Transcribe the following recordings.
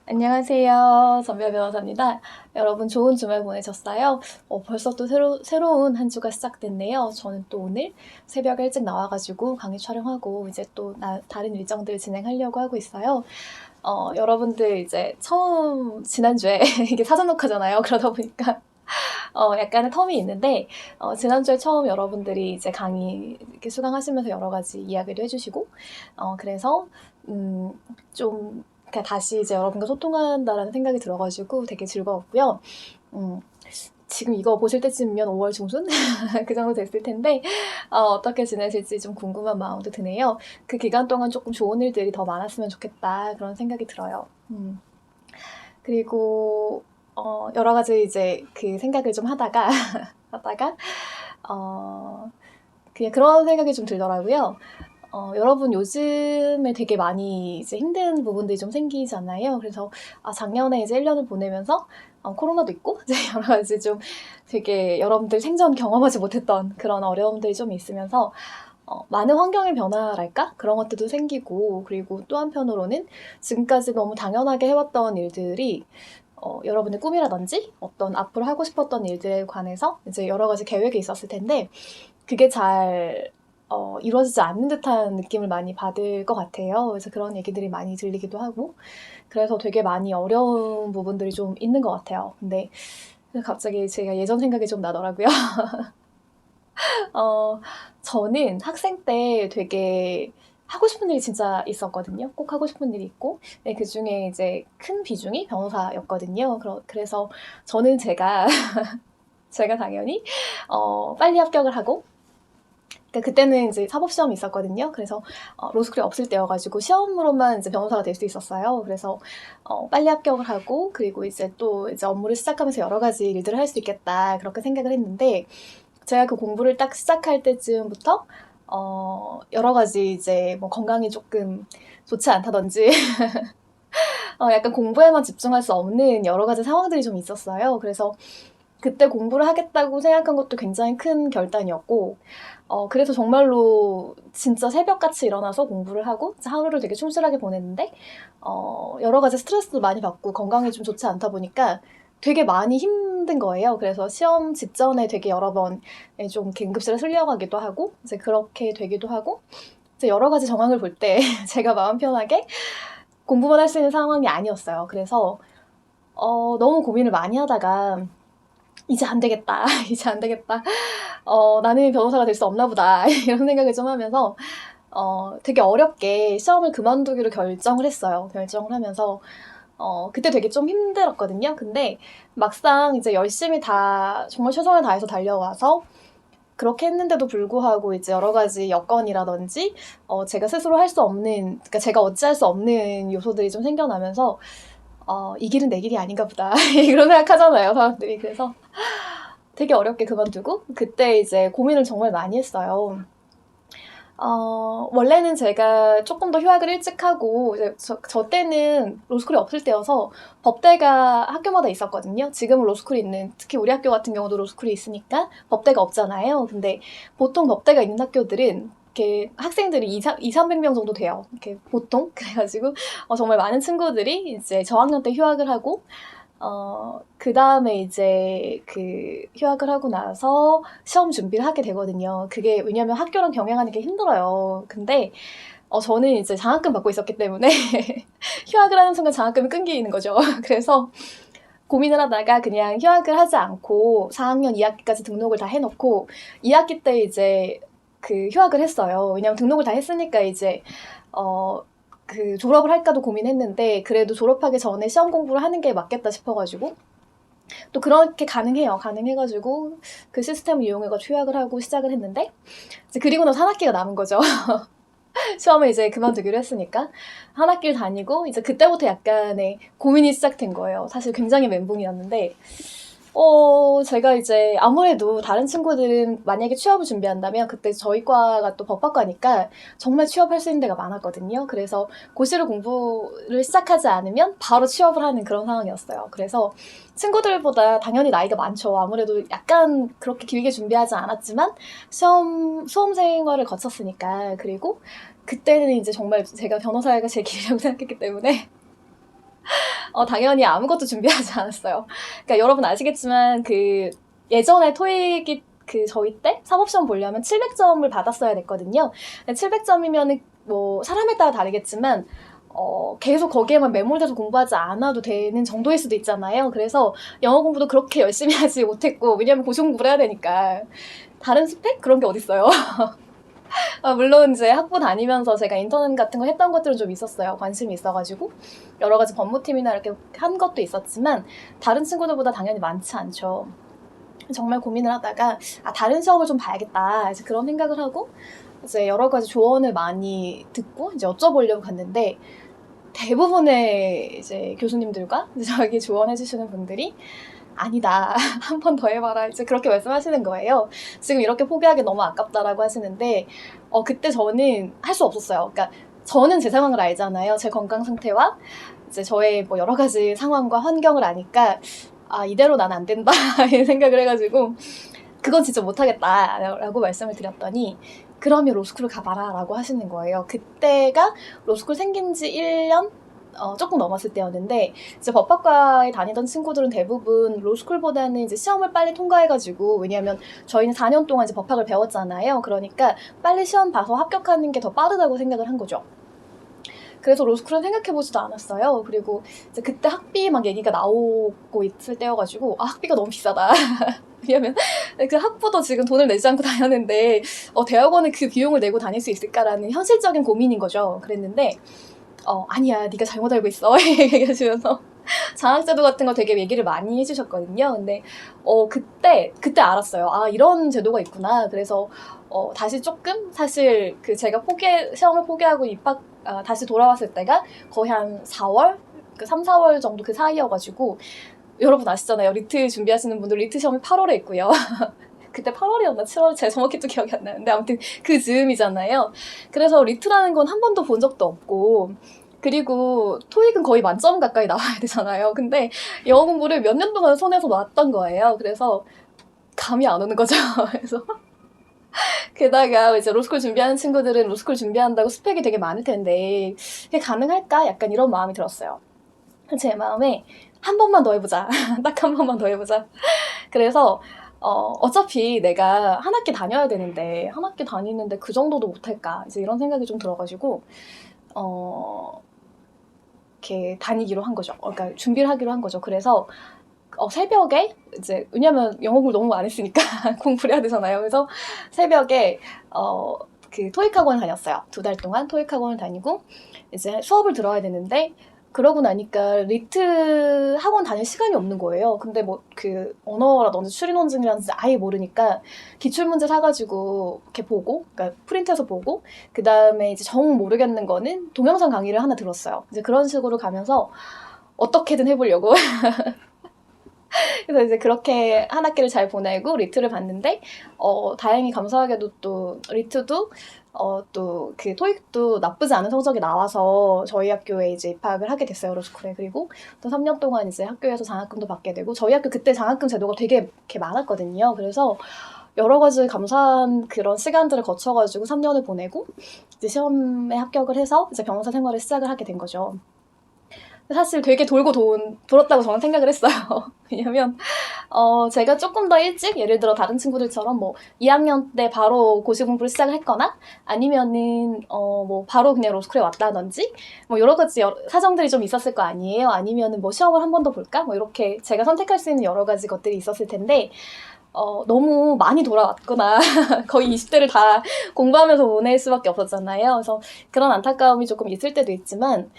안녕하세요. 전별 변호사입니다. 여러분 좋은 주말 보내셨어요? 벌써 또 새로운 한 주가 시작됐네요. 저는 또 오늘 새벽에 일찍 나와가지고 강의 촬영하고 이제 또 다른 일정들을 진행하려고 하고 있어요. 여러분들 이제 처음 지난주에 이게 사전 녹화잖아요. 그러다 보니까 약간의 텀이 있는데 지난주에 처음 여러분들이 이제 강의 이렇게 수강하시면서 여러 가지 이야기도 해주시고 그래서 좀 다시 이제 여러분과 소통한다라는 생각이 들어가지고 되게 즐거웠고요. 지금 이거 보실 때쯤이면 5월 중순? 그 정도 됐을 텐데 어떻게 지내실지 좀 궁금한 마음도 드네요. 그 기간 동안 조금 좋은 일들이 더 많았으면 좋겠다 그런 생각이 들어요. 그리고 여러 가지 이제 그 생각을 좀 하다가 그냥 그런 생각이 좀 들더라고요. 여러분 요즘에 되게 많이 이제 힘든 부분들이 좀 생기잖아요. 그래서 작년에 이제 1년을 보내면서 코로나도 있고 이제 여러 가지 좀 되게 여러분들 생전 경험하지 못했던 그런 어려움들이 좀 있으면서 많은 환경의 변화랄까? 그런 것들도 생기고, 그리고 또 한편으로는 지금까지 너무 당연하게 해왔던 일들이 여러분의 꿈이라든지 어떤 앞으로 하고 싶었던 일들에 관해서 이제 여러 가지 계획이 있었을 텐데 그게 잘 이루어지지 않는 듯한 느낌을 많이 받을 것 같아요. 그래서 그런 얘기들이 많이 들리기도 하고 그래서 되게 많이 어려운 부분들이 좀 있는 것 같아요. 근데 갑자기 제가 예전 생각이 좀 나더라고요. 저는 학생 때 되게 하고 싶은 일이 진짜 있었거든요. 꼭 하고 싶은 일이 있고 네, 그중에 이제 큰 비중이 변호사였거든요. 그래서 저는 제가 당연히 빨리 합격을 하고 그때는 이제 사법시험이 있었거든요. 그래서 로스쿨이 없을 때여가지고 시험으로만 이제 변호사가 될 수 있었어요. 그래서 빨리 합격을 하고 그리고 이제 또 이제 업무를 시작하면서 여러 가지 일들을 할 수 있겠다 그렇게 생각을 했는데 제가 그 공부를 딱 시작할 때쯤부터 여러 가지 이제 뭐 건강이 조금 좋지 않다든지 약간 공부에만 집중할 수 없는 여러 가지 상황들이 좀 있었어요. 그래서 그때 공부를 하겠다고 생각한 것도 굉장히 큰 결단이었고 그래서 정말로 진짜 새벽같이 일어나서 공부를 하고 하루를 되게 충실하게 보냈는데 여러 가지 스트레스도 많이 받고 건강이 좀 좋지 않다 보니까 되게 많이 힘든 거예요. 그래서 시험 직전에 되게 여러 번 좀 긴급실에 쓸려가기도 하고 이제 그렇게 되기도 하고 이제 여러 가지 정황을 볼 때 제가 마음 편하게 공부만 할 수 있는 상황이 아니었어요. 그래서 너무 고민을 많이 하다가 이제 안 되겠다. 이제 안 되겠다. 나는 변호사가 될 수 없나 보다. 이런 생각을 좀 하면서 되게 어렵게 시험을 그만두기로 결정을 했어요. 결정을 하면서 그때 되게 좀 힘들었거든요. 근데 막상 이제 열심히 정말 최선을 다해서 달려와서 그렇게 했는데도 불구하고 이제 여러 가지 여건이라든지 제가 스스로 할 수 없는, 그러니까 제가 어찌할 수 없는 요소들이 좀 생겨나면서 이 길은 내 길이 아닌가 보다. 이런 생각하잖아요, 사람들이. 그래서 되게 어렵게 그만두고 그때 이제 고민을 정말 많이 했어요. 원래는 제가 조금 더 휴학을 일찍 하고 이제 저 때는 로스쿨이 없을 때여서 법대가 학교마다 있었거든요. 지금은 로스쿨이 있는, 특히 우리 학교 같은 경우도 로스쿨이 있으니까 법대가 없잖아요. 근데 보통 법대가 있는 학교들은 이렇게 학생들이 200~300명 정도 돼요. 이렇게 보통. 그래가지고 정말 많은 친구들이 이제 저학년 때 휴학을 하고 그 다음에 이제 그 휴학을 하고 나서 시험 준비를 하게 되거든요. 그게 왜냐면 학교랑 병행하는 게 힘들어요. 근데 저는 이제 장학금 받고 있었기 때문에 휴학을 하는 순간 장학금이 끊기는 거죠. 그래서 고민을 하다가 그냥 휴학을 하지 않고 4학년 2학기까지 등록을 다 해놓고 2학기 때 이제 그 휴학을 했어요. 왜냐면 등록을 다 했으니까 이제 그 졸업을 할까도 고민했는데 그래도 졸업하기 전에 시험 공부를 하는 게 맞겠다 싶어가지고 또 그렇게 가능해요. 가능해가지고 그 시스템을 이용해가지고 휴학을 하고 시작을 했는데 이제 그리고 나서 한 학기가 남은 거죠. 시험을 이제 그만두기로 했으니까 한 학기를 다니고 이제 그때부터 약간의 고민이 시작된 거예요. 사실 굉장히 멘붕이었는데 제가 이제 아무래도 다른 친구들은 만약에 취업을 준비한다면 그때 저희 과가 또 법학과니까 정말 취업할 수 있는 데가 많았거든요. 그래서 고시를 공부를 시작하지 않으면 바로 취업을 하는 그런 상황이었어요. 그래서 친구들보다 당연히 나이가 많죠. 아무래도 약간 그렇게 길게 준비하지 않았지만 수험 생활을 거쳤으니까. 그리고 그때는 이제 정말 제가 변호사가 제 길이라고 생각했기 때문에 당연히 아무것도 준비하지 않았어요. 그러니까 여러분 아시겠지만 그 예전에 토익이 그 저희 때 사법시험 보려면 700점을 받았어야 됐거든요. 700점이면은 뭐 사람에 따라 다르겠지만 계속 거기에만 매몰돼서 공부하지 않아도 되는 정도일 수도 있잖아요. 그래서 영어 공부도 그렇게 열심히 하지 못했고, 왜냐면 고시 공부를 해야 되니까. 다른 스펙? 그런 게 어딨어요. 물론 이제 학부 다니면서 제가 인턴 같은 거 했던 것들은 좀 있었어요. 관심이 있어가지고. 여러 가지 법무팀이나 이렇게 한 것도 있었지만, 다른 친구들보다 당연히 많지 않죠. 정말 고민을 하다가, 다른 시험을 좀 봐야겠다. 이제 그런 생각을 하고, 이제 여러 가지 조언을 많이 듣고, 이제 여쭤보려고 갔는데, 대부분의 이제 교수님들과 이제 저에게 조언해주시는 분들이 아니다. 한 번 더 해봐라. 이제 그렇게 말씀하시는 거예요. 지금 이렇게 포기하기 너무 아깝다라고 하시는데, 그때 저는 할 수 없었어요. 그러니까 저는 제 상황을 알잖아요. 제 건강 상태와 이제 저의 뭐 여러 가지 상황과 환경을 아니까, 이대로 난 안 된다. 이런 생각을 해가지고, 그건 진짜 못하겠다라고 말씀을 드렸더니, 그러면 로스쿨을 가봐라 라고 하시는 거예요. 그때가 로스쿨 생긴 지 1년? 조금 넘었을 때였는데, 이제 법학과에 다니던 친구들은 대부분 로스쿨보다는 이제 시험을 빨리 통과해가지고, 왜냐하면 저희는 4년 동안 이제 법학을 배웠잖아요. 그러니까 빨리 시험 봐서 합격하는 게 더 빠르다고 생각을 한 거죠. 그래서 로스쿨은 생각해보지도 않았어요. 그리고 이제 그때 학비 막 얘기가 나오고 있을 때여가지고, 학비가 너무 비싸다. 왜냐면 그 학부도 지금 돈을 내지 않고 다녔는데 대학원은 그 비용을 내고 다닐 수 있을까라는 현실적인 고민인 거죠. 그랬는데 아니야, 네가 잘못 알고 있어. 얘기해주면서 장학제도 같은 거 되게 얘기를 많이 해주셨거든요. 근데 그때 알았어요. 이런 제도가 있구나. 그래서 다시 조금, 사실 그 제가 시험을 포기하고 입학 다시 돌아왔을 때가 거의 한 4월? 3, 4월 정도 그 사이여가지고, 여러분 아시잖아요. 리트 준비하시는 분들 리트 시험이 8월에 있고요. 그때 8월이었나 7월, 제가 정확히 또 기억이 안 나는데 아무튼 그 즈음이잖아요. 그래서 리트라는 건 한 번도 본 적도 없고, 그리고 토익은 거의 만점 가까이 나와야 되잖아요. 근데 영어 공부를 몇 년 동안 손에서 놨던 거예요. 그래서 감이 안 오는 거죠. 그래서 게다가 이제 로스쿨 준비하는 친구들은 로스쿨 준비한다고 스펙이 되게 많을 텐데 이게 가능할까? 약간 이런 마음이 들었어요. 제 마음에 한 번만 더 해보자. 딱 한 번만 더 해보자. 그래서 어차피 내가 한 학기 다녀야 되는데 한 학기 다니는데 그 정도도 못할까? 이제 이런 생각이 좀 들어가지고 이렇게 다니기로 한 거죠. 그러니까 준비를 하기로 한 거죠. 그래서 새벽에 이제, 왜냐면 영어 공부를 너무 안 했으니까 공부를 해야 되잖아요. 그래서 새벽에 그 토익 학원을 다녔어요. 2달 동안 토익 학원을 다니고 이제 수업을 들어야 되는데, 그러고 나니까 리트 학원 다닐 시간이 없는 거예요. 근데 뭐 그 언어라든지 추리논증이라든지 아예 모르니까 기출문제 사가지고 이렇게 보고, 그러니까 프린트해서 보고, 그 다음에 이제 정 모르겠는 거는 동영상 강의를 하나 들었어요. 이제 그런 식으로 가면서 어떻게든 해보려고. 그래서 이제 그렇게 한 학기를 잘 보내고 리트를 봤는데, 다행히 감사하게도 또 리트도 또 그 토익도 나쁘지 않은 성적이 나와서 저희 학교에 이제 입학을 하게 됐어요, 로스쿨에. 그리고 또 3년 동안 이제 학교에서 장학금도 받게 되고, 저희 학교 그때 장학금 제도가 되게 이렇게 많았거든요. 그래서 여러 가지 감사한 그런 시간들을 거쳐가지고 3년을 보내고 이제 시험에 합격을 해서 이제 변호사 생활을 시작을 하게 된 거죠. 사실 되게 돌고 돌았다고 저는 생각을 했어요. 왜냐면 제가 조금 더 일찍, 예를 들어 다른 친구들처럼 뭐 2학년 때 바로 고시 공부를 시작을 했거나, 아니면은 뭐 바로 그냥 로스쿨에 왔다든지, 뭐 여러 가지 사정들이 좀 있었을 거 아니에요. 아니면은 뭐 시험을 한 번 더 볼까? 뭐 이렇게 제가 선택할 수 있는 여러 가지 것들이 있었을 텐데, 너무 많이 돌아왔구나. 거의 20대를 다 공부하면서 보낼 수밖에 없었잖아요. 그래서 그런 안타까움이 조금 있을 때도 있지만,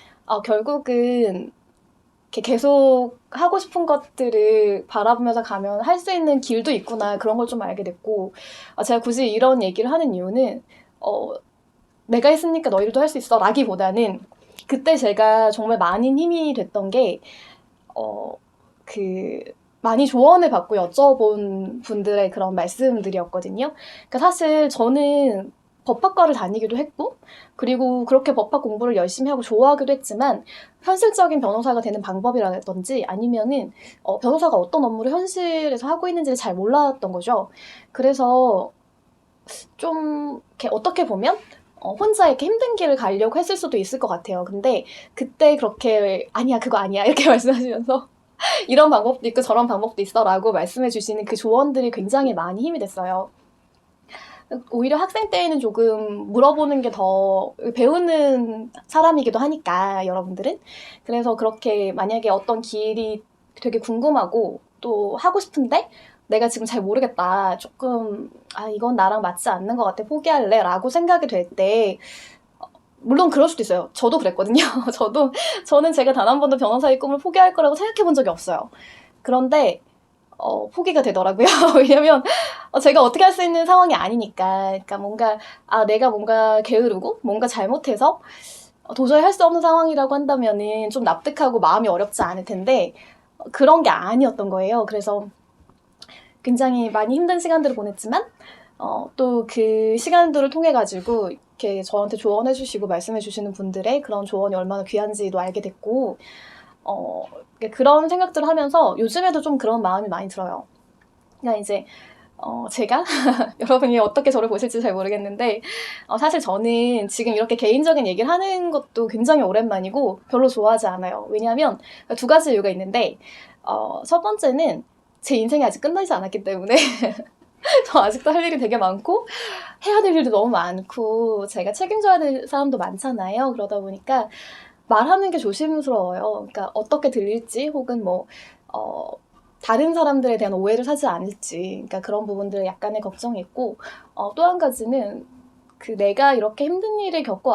결국은 이렇게 계속 하고 싶은 것들을 바라보면서 가면 할 수 있는 길도 있구나, 그런 걸 좀 알게 됐고, 제가 굳이 이런 얘기를 하는 이유는 내가 했으니까 너희들도 할 수 있어 라기보다는, 그때 제가 정말 많은 힘이 됐던 게 많이 조언을 받고 여쭤본 분들의 그런 말씀들이었거든요. 그러니까 사실 저는 법학과를 다니기도 했고, 그리고 그렇게 법학 공부를 열심히 하고 좋아하기도 했지만, 현실적인 변호사가 되는 방법이라든지 아니면은 변호사가 어떤 업무를 현실에서 하고 있는지를 잘 몰랐던 거죠. 그래서 좀 이렇게 어떻게 보면 혼자 이렇게 힘든 길을 가려고 했을 수도 있을 것 같아요. 근데 그때 그렇게 "아니야. 그거 아니야." 이렇게 말씀하시면서 "이런 방법도 있고 저런 방법도 있어."라고 말씀해 주시는 그 조언들이 굉장히 많이 힘이 됐어요. 오히려 학생 때에는 조금 물어보는 게 더 배우는 사람이기도 하니까 여러분들은. 그래서 그렇게 만약에 어떤 길이 되게 궁금하고 또 하고 싶은데 내가 지금 잘 모르겠다. 조금 '아 이건 나랑 맞지 않는 것 같아. 포기할래.'라고 생각이 될 때 물론 그럴 수도 있어요. 저도 그랬거든요. 저는 제가 단 한 번도 변호사의 꿈을 포기할 거라고 생각해 본 적이 없어요. 그런데 포기가 되더라고요. 왜냐면 제가 어떻게 할 수 있는 상황이 아니니까. 그러니까 내가 뭔가 게으르고 뭔가 잘못해서 도저히 할 수 없는 상황이라고 한다면은 좀 납득하고 마음이 어렵지 않을 텐데 그런 게 아니었던 거예요. 그래서 굉장히 많이 힘든 시간들을 보냈지만 또 그 시간들을 통해 가지고 이렇게 저한테 조언해 주시고 말씀해 주시는 분들의 그런 조언이 얼마나 귀한지도 알게 됐고 그런 생각들을 하면서 요즘에도 좀 그런 마음이 많이 들어요. 그러니까 이제 제가 여러분이 어떻게 저를 보실지 잘 모르겠는데 사실 저는 지금 이렇게 개인적인 얘기를 하는 것도 굉장히 오랜만이고 별로 좋아하지 않아요. 왜냐하면 두 가지 이유가 있는데 첫 번째는 제 인생이 아직 끝나지 않았기 때문에 저 아직도 할 일이 되게 많고 해야 될 일도 너무 많고 제가 책임져야 될 사람도 많잖아요. 그러다 보니까 말하는 게 조심스러워요. 그러니까 어떻게 들릴지 혹은 다른 사람들에 대한 오해를 사지 않을지 그러니까 그런 부분들에 약간의 걱정이 있고 또 한 가지는 내가 이렇게 힘든 일을 겪고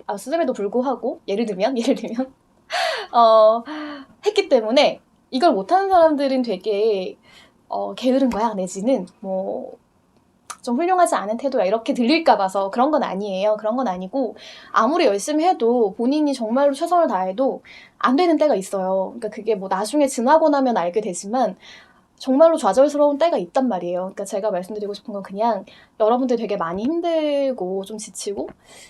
왔음에도 불구하고 예를 들면 했기 때문에 이걸 못하는 사람들은 되게 게으른 거야 내지는 좀 훌륭하지 않은 태도야 이렇게 들릴까 봐서 그런 건 아니에요. 그런 건 아니고 아무리 열심히 해도 본인이 정말로 최선을 다해도 안 되는 때가 있어요. 그러니까 그게 나중에 지나고 나면 알게 되지만 정말로 좌절스러운 때가 있단 말이에요. 그러니까 제가 말씀드리고 싶은 건 그냥 여러분들 되게 많이 힘들고 좀 지치고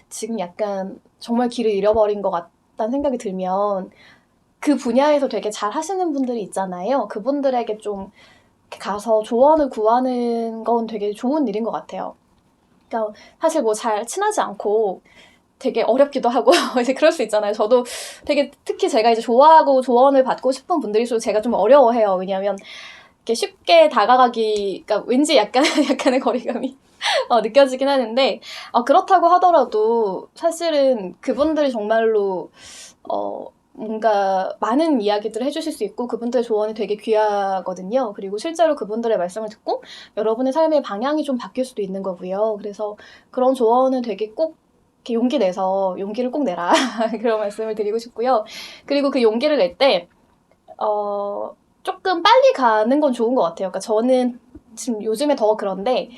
지금 약간 정말 길을 잃어버린 것 같다는 생각이 들면 그 분야에서 되게 잘 하시는 분들이 있잖아요. 그분들에게 좀 가서 조언을 구하는 건 되게 좋은 일인 것 같아요. 그러니까 사실 잘 친하지 않고 되게 어렵기도 하고 이제 그럴 수 있잖아요. 저도 되게 특히 제가 이제 좋아하고 조언을 받고 싶은 분들일수록 제가 좀 어려워해요. 왜냐하면 이렇게 쉽게 다가가기, 그러니까 왠지 약간의 거리감이 느껴지긴 하는데 그렇다고 하더라도 사실은 그분들이 정말로 뭔가 많은 이야기들을 해주실 수 있고 그분들의 조언이 되게 귀하거든요. 그리고 실제로 그분들의 말씀을 듣고 여러분의 삶의 방향이 좀 바뀔 수도 있는 거고요. 그래서 그런 조언은 되게 꼭 이렇게 용기 내서 용기를 꼭 내라 그런 말씀을 드리고 싶고요. 그리고 그 용기를 낼 때 조금 빨리 가는 건 좋은 것 같아요. 그러니까 저는 지금 요즘에 더 그런데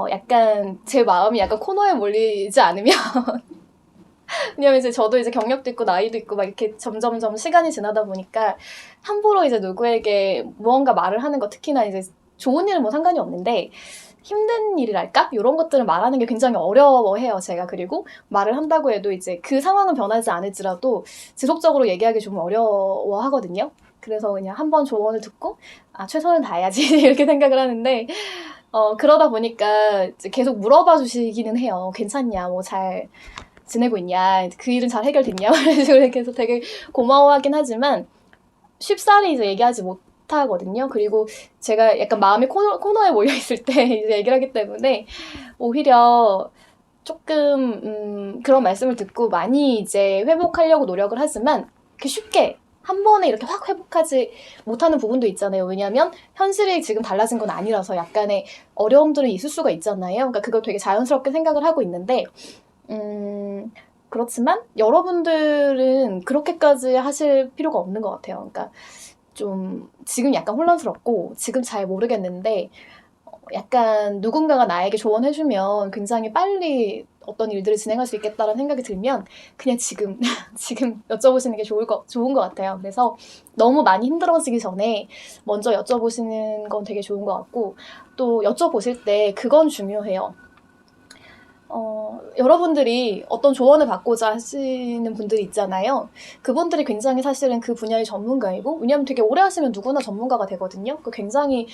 약간 제 마음이 약간 코너에 몰리지 않으면 왜냐면 이제 저도 이제 경력도 있고 나이도 있고 막 이렇게 점점점 시간이 지나다 보니까 함부로 이제 누구에게 무언가 말을 하는 거 특히나 이제 좋은 일은 상관이 없는데 힘든 일이랄까? 요런 것들을 말하는 게 굉장히 어려워해요, 제가. 그리고 말을 한다고 해도 이제 그 상황은 변하지 않을지라도 지속적으로 얘기하기 좀 어려워하거든요. 그래서 그냥 한번 조언을 듣고 최선을 다해야지 이렇게 생각을 하는데 그러다 보니까 이제 계속 물어봐 주시기는 해요. 괜찮냐? 잘 지내고 있냐? 그 일은 잘 해결됐냐? 이런 식으로 계속 되게 고마워하긴 하지만 쉽사리 이제 얘기하지 못하거든요. 그리고 제가 약간 마음이 코너에 몰려 있을 때 이제 얘기를 하기 때문에 오히려 조금 그런 말씀을 듣고 많이 이제 회복하려고 노력을 하지만 쉽게 한 번에 이렇게 확 회복하지 못하는 부분도 있잖아요. 왜냐하면 현실이 지금 달라진 건 아니라서 약간의 어려움들은 있을 수가 있잖아요. 그러니까 그걸 되게 자연스럽게 생각을 하고 있는데 그렇지만 여러분들은 그렇게까지 하실 필요가 없는 것 같아요. 그러니까 좀 지금 약간 혼란스럽고 지금 잘 모르겠는데 약간 누군가가 나에게 조언해주면 굉장히 빨리 어떤 일들을 진행할 수 있겠다라는 생각이 들면 그냥 지금 여쭤보시는 게 좋은 것 같아요. 그래서 너무 많이 힘들어지기 전에 먼저 여쭤보시는 건 되게 좋은 것 같고 또 여쭤보실 때 그건 중요해요. 여러분들이 어떤 조언을 받고자 하시는 분들이 있잖아요. 그분들이 굉장히 사실은 그 분야의 전문가이고 왜냐하면 되게 오래 하시면 누구나 전문가가 되거든요. 굉장히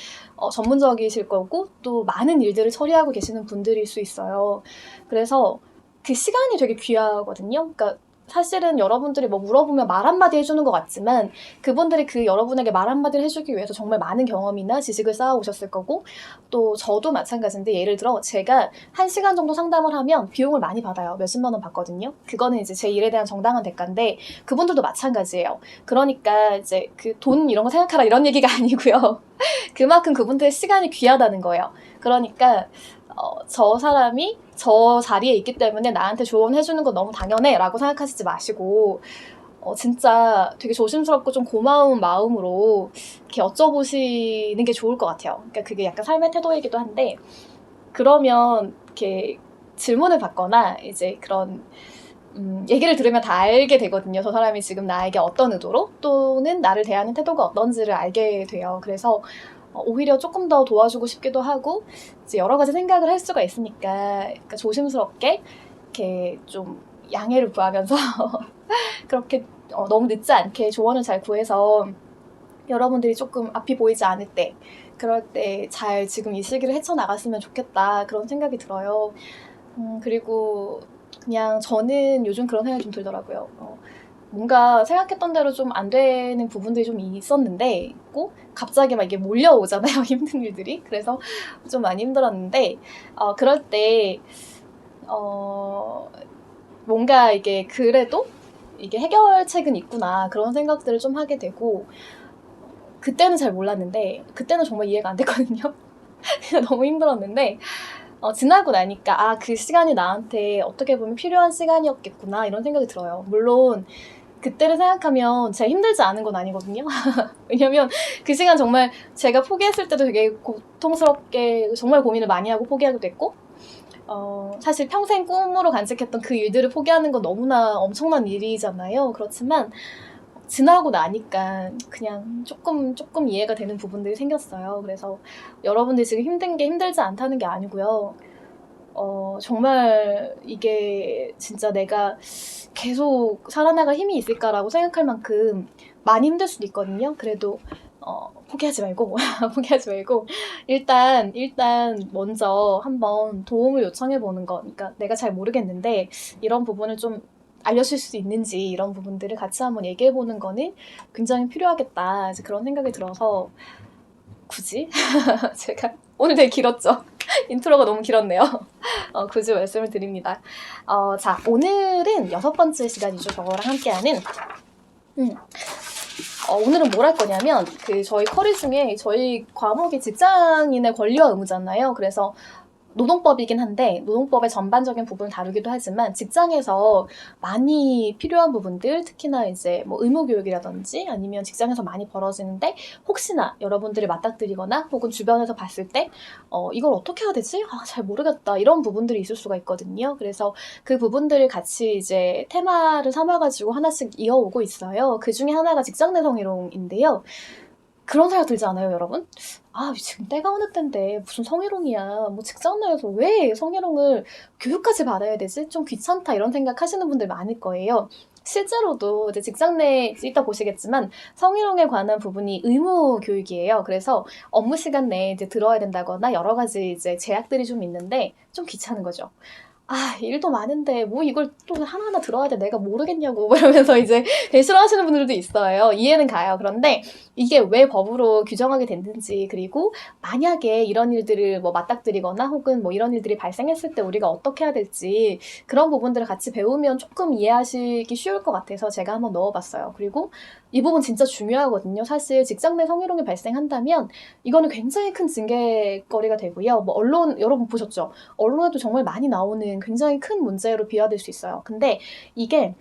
전문적이실 거고 또 많은 일들을 처리하고 계시는 분들일 수 있어요. 그래서 그 시간이 되게 귀하거든요. 그러니까 사실은 여러분들이 뭐 물어보면 말 한마디 해주는 것 같지만 그분들이 그 여러분에게 말 한마디를 해주기 위해서 정말 많은 경험이나 지식을 쌓아오셨을 거고 또 저도 마찬가지인데 예를 들어 제가 1시간 정도 상담을 하면 비용을 많이 받아요. 몇십만 원 받거든요. 그거는 이제 제 일에 대한 정당한 대가인데 그분들도 마찬가지예요. 그러니까 이제 그 돈 이런 거 생각하라 이런 얘기가 아니고요. 그만큼 그분들의 시간이 귀하다는 거예요. 그러니까 저 사람이 저 자리에 있기 때문에 나한테 조언해주는 건 너무 당연해 라고 생각하시지 마시고 진짜 되게 조심스럽고 좀 고마운 마음으로 이렇게 여쭤보시는 게 좋을 것 같아요. 그러니까 그게 약간 삶의 태도이기도 한데 그러면 이렇게 질문을 받거나 이제 그런 얘기를 들으면 다 알게 되거든요. 저 사람이 지금 나에게 어떤 의도로 또는 나를 대하는 태도가 어떤지를 알게 돼요. 그래서 오히려 조금 더 도와주고 싶기도 하고 이제 여러 가지 생각을 할 수가 있으니까 조심스럽게 이렇게 좀 양해를 구하면서 그렇게 너무 늦지 않게 조언을 잘 구해서 여러분들이 조금 앞이 보이지 않을 때 그럴 때 잘 지금 이 시기를 헤쳐나갔으면 좋겠다 그런 생각이 들어요. 그리고 그냥 저는 요즘 그런 생각이 좀 들더라고요. 뭔가 생각했던 대로 좀 안 되는 부분들이 좀 있었는데 갑자기 막 이게 몰려오잖아요. 힘든 일들이. 그래서 좀 많이 힘들었는데 그럴 때 뭔가 이게 그래도 이게 해결책은 있구나 그런 생각들을 좀 하게 되고 그때는 잘 몰랐는데 그때는 정말 이해가 안 됐거든요. 너무 힘들었는데 지나고 나니까 그 시간이 나한테 어떻게 보면 필요한 시간이었겠구나 이런 생각이 들어요. 물론 그때를 생각하면 제가 힘들지 않은 건 아니거든요. 왜냐면 그 시간 정말 제가 포기했을 때도 되게 고통스럽게 정말 고민을 많이 하고 포기하기도 했고 사실 평생 꿈으로 간직했던 그 일들을 포기하는 건 너무나 엄청난 일이잖아요. 그렇지만 지나고 나니까 그냥 조금 이해가 되는 부분들이 생겼어요. 그래서 여러분들이 지금 힘든 게 힘들지 않다는 게 아니고요. 정말 이게 진짜 내가 계속 살아나갈 힘이 있을까라고 생각할 만큼 많이 힘들 수도 있거든요. 그래도 포기하지 말고 포기하지 말고 일단 먼저 한번 도움을 요청해 보는 거. 그러니까 내가 잘 모르겠는데 이런 부분을 좀 알려줄 수 있는지 이런 부분들을 같이 한번 얘기해 보는 거는 굉장히 필요하겠다. 이제 그런 생각이 들어서 굳이 제가 오늘 되게 길었죠. 인트로가 너무 길었네요. 굳이 말씀을 드립니다. 자, 오늘은 6번째 시간이죠. 저거랑 함께하는. 오늘은 뭘 할 거냐면 저희 커리 중에 저희 과목이 직장인의 권리와 의무잖아요. 그래서 노동법이긴 한데 노동법의 전반적인 부분을 다루기도 하지만 직장에서 많이 필요한 부분들 특히나 이제 뭐 의무교육이라든지 아니면 직장에서 많이 벌어지는데 혹시나 여러분들이 맞닥뜨리거나 혹은 주변에서 봤을 때 이걸 어떻게 해야 되지? 잘 모르겠다 이런 부분들이 있을 수가 있거든요. 그래서 그 부분들을 같이 이제 테마를 삼아가지고 하나씩 이어오고 있어요. 그 중에 하나가 직장 내 성희롱인데요. 그런 생각 들지 않아요, 여러분? 지금 때가 어느 때인데 무슨 성희롱이야. 뭐 직장 내에서 왜 성희롱을 교육까지 받아야 되지? 좀 귀찮다 이런 생각 하시는 분들 많을 거예요. 실제로도 이제 직장 내에 이따 보시겠지만 성희롱에 관한 부분이 의무 교육이에요. 그래서 업무 시간 내에 이제 들어야 된다거나 여러 가지 이제 제약들이 좀 있는데 좀 귀찮은 거죠. 일도 많은데 뭐 이걸 또 하나하나 들어야 돼 내가 모르겠냐고 이러면서 이제 되게 싫어하시는 분들도 있어요. 이해는 가요. 그런데 이게 왜 법으로 규정하게 됐는지 그리고 만약에 이런 일들을 뭐 맞닥뜨리거나 혹은 뭐 이런 일들이 발생했을 때 우리가 어떻게 해야 될지 그런 부분들을 같이 배우면 조금 이해하시기 쉬울 것 같아서 제가 한번 넣어봤어요. 그리고 이 부분 진짜 중요하거든요. 사실 직장 내 성희롱이 발생한다면 이거는 굉장히 큰 징계거리가 되고요. 뭐 언론 여러분 보셨죠? 언론에도 정말 많이 나오는 굉장히 큰 문제로 비화될 수 있어요. 근데 이게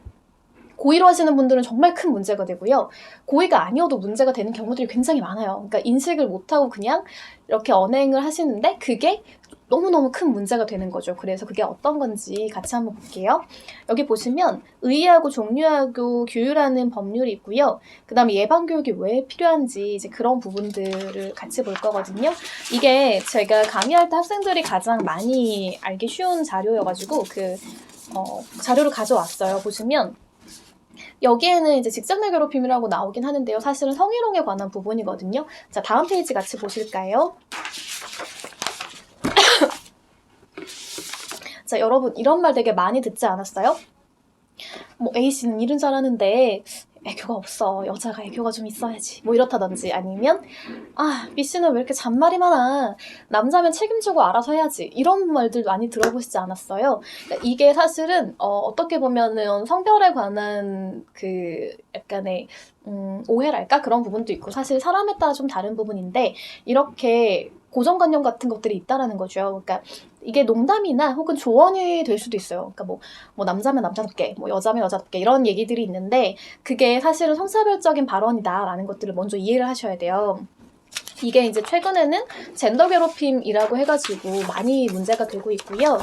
고의로 하시는 분들은 정말 큰 문제가 되고요. 고의가 아니어도 문제가 되는 경우들이 굉장히 많아요. 그러니까 인식을 못하고 그냥 이렇게 언행을 하시는데 그게 너무너무 큰 문제가 되는 거죠. 그래서 그게 어떤 건지 같이 한번 볼게요. 여기 보시면 의의하고 종류하고 규율하는 법률이 있고요. 그 다음에 예방교육이 왜 필요한지 이제 그런 부분들을 같이 볼 거거든요. 이게 제가 강의할 때 학생들이 가장 많이 알기 쉬운 자료여가지고 자료를 가져왔어요. 보시면 여기에는 이제 직장 내 괴롭힘이라고 나오긴 하는데요. 사실은 성희롱에 관한 부분이거든요. 자, 다음 페이지 같이 보실까요? 자, 여러분 이런 말 되게 많이 듣지 않았어요? 뭐 A씨는 일은 잘하는데 애교가 없어. 여자가 애교가 좀 있어야지. 뭐 이렇다든지 아니면 B씨는 왜 이렇게 잔말이 많아. 남자면 책임지고 알아서 해야지. 이런 말들 많이 들어보시지 않았어요? 그러니까 이게 사실은 어떻게 보면은 성별에 관한 그 약간의 오해랄까? 그런 부분도 있고 사실 사람에 따라 좀 다른 부분인데 이렇게 고정관념 같은 것들이 있다라는 거죠. 그러니까 이게 농담이나 혹은 조언이 될 수도 있어요. 그러니까 뭐 남자면 남자답게, 뭐 여자면 여자답게 이런 얘기들이 있는데 그게 사실은 성차별적인 발언이다라는 것들을 먼저 이해를 하셔야 돼요. 이게 이제 최근에는 젠더 괴롭힘이라고 해가지고 많이 문제가 되고 있고요.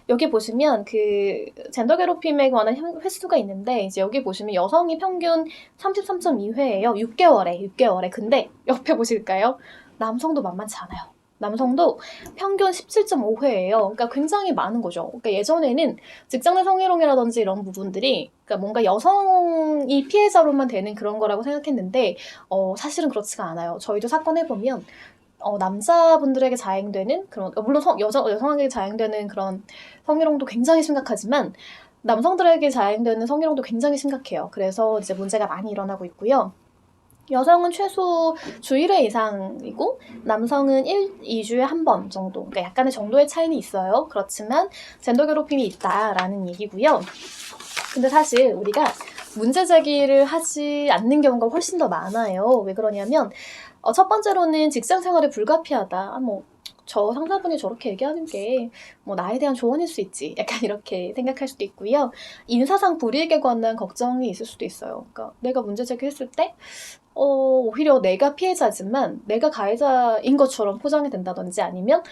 여기 보시면 그 젠더 괴롭힘에 관한 횟수가 있는데 이제 여기 보시면 여성이 평균 33.2회예요. 6개월에. 근데 옆에 보실까요? 남성도 만만치 않아요. 남성도 평균 17.5회예요. 그러니까 굉장히 많은 거죠. 그러니까 예전에는 직장 내 성희롱이라든지 이런 부분들이 그러니까 뭔가 여성이 피해자로만 되는 그런 거라고 생각했는데 사실은 그렇지가 않아요. 저희도 사건 해보면 남자분들에게 자행되는 그런 물론 여성에게 자행되는 그런 성희롱도 굉장히 심각하지만 남성들에게 자행되는 성희롱도 굉장히 심각해요. 그래서 이제 문제가 많이 일어나고 있고요. 여성은 최소 주일회 이상이고 남성은 2주에 한 번 정도. 그러니까 약간의 정도의 차이는 있어요. 그렇지만 젠더 괴롭힘이 있다라는 얘기고요. 근데 사실 우리가 문제 제기를 하지 않는 경우가 훨씬 더 많아요. 왜 그러냐면 첫 번째로는 직장 생활에 불가피하다. 저 상사분이 저렇게 얘기하는 게 나에 대한 조언일 수 있지. 약간 이렇게 생각할 수도 있고요. 인사상 불이익에 관한 걱정이 있을 수도 있어요. 그러니까 내가 문제 제기했을 때 오히려 내가 피해자지만 내가 가해자인 것처럼 포장이 된다든지 아니면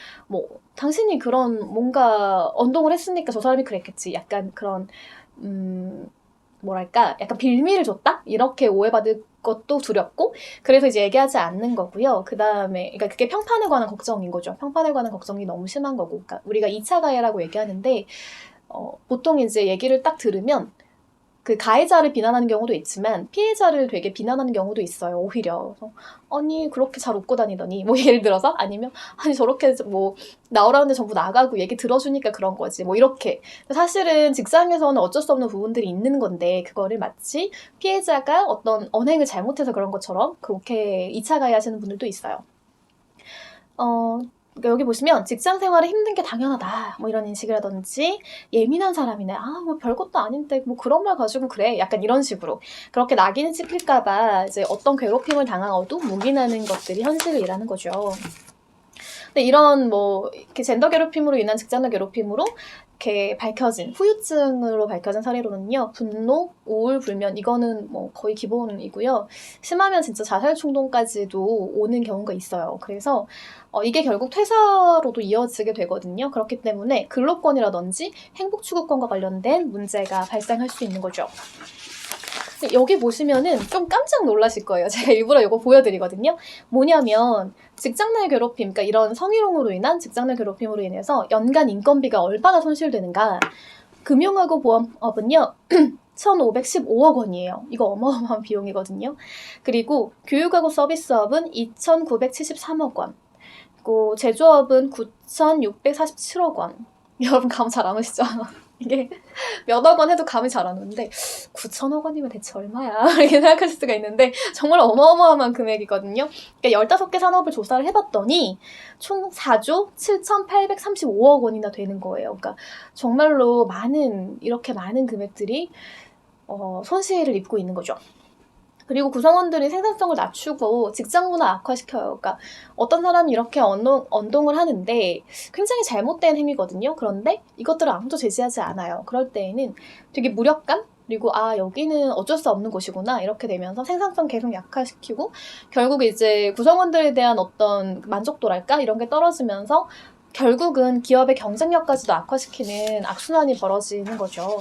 당신이 그런 뭔가 언동을 했으니까 저 사람이 그랬겠지. 약간 그런 뭐랄까 약간 빌미를 줬다? 이렇게 오해받을 것도 두렵고 그래서 이제 얘기하지 않는 거고요. 그 다음에 그러니까 그게 평판에 관한 걱정인 거죠. 평판에 관한 걱정이 너무 심한 거고 그러니까 우리가 2차 가해라고 얘기하는데 보통 이제 얘기를 딱 들으면 그 가해자를 비난하는 경우도 있지만 피해자를 되게 비난하는 경우도 있어요. 오히려 그래서 아니 그렇게 잘 웃고 다니더니 뭐 예를 들어서 아니면 아니 저렇게 나오라는데 전부 나가고 얘기 들어주니까 그런 거지 뭐 이렇게 사실은 직장에서는 어쩔 수 없는 부분들이 있는 건데 그거를 마치 피해자가 어떤 언행을 잘못해서 그런 것처럼 그렇게 2차 가해 하시는 분들도 있어요. 그러니까 여기 보시면 직장 생활에 힘든 게 당연하다 뭐 이런 인식이라든지 예민한 사람이네 뭐 별것도 아닌데 뭐 그런 말 가지고 그래 약간 이런 식으로 그렇게 낙인을 찍힐까봐 이제 어떤 괴롭힘을 당하고도 묵인하는 것들이 현실이라는 거죠. 근데 이런 이렇게 젠더 괴롭힘으로 인한 직장 내 괴롭힘으로 이렇게 밝혀진 후유증으로 밝혀진 사례로는요 분노, 우울, 불면 이거는 거의 기본이고요. 심하면 진짜 자살 충동까지도 오는 경우가 있어요. 그래서 이게 결국 퇴사로도 이어지게 되거든요. 그렇기 때문에 근로권이라든지 행복 추구권과 관련된 문제가 발생할 수 있는 거죠. 여기 보시면은 좀 깜짝 놀라실 거예요. 제가 일부러 이거 보여드리거든요. 뭐냐면 직장 내 괴롭힘, 그러니까 이런 성희롱으로 인한 직장 내 괴롭힘으로 인해서 연간 인건비가 얼마나 손실되는가. 금융하고 보험업은요. 1,515억 원이에요. 이거 어마어마한 비용이거든요. 그리고 교육하고 서비스업은 2,973억 원. 그리고 제조업은 9,647억 원. 여러분 감 잘 안 오시죠? 이게 몇억 원 해도 감이 잘 안 오는데 9천억 원이면 대체 얼마야? 이렇게 생각하실 수가 있는데 정말 어마어마한 금액이거든요. 그러니까 15개 산업을 조사를 해봤더니 총 4조 7,835억 원이나 되는 거예요. 그러니까 정말로 이렇게 많은 금액들이 손실을 입고 있는 거죠. 그리고 구성원들이 생산성을 낮추고 직장 문화 악화시켜요. 그러니까 어떤 사람이 이렇게 언동을 하는데 굉장히 잘못된 행위거든요. 그런데 이것들을 아무도 제지하지 않아요. 그럴 때에는 되게 무력감? 그리고 여기는 어쩔 수 없는 곳이구나 이렇게 되면서 생산성 계속 약화시키고 결국 이제 구성원들에 대한 어떤 만족도랄까? 이런 게 떨어지면서 결국은 기업의 경쟁력까지도 악화시키는 악순환이 벌어지는 거죠.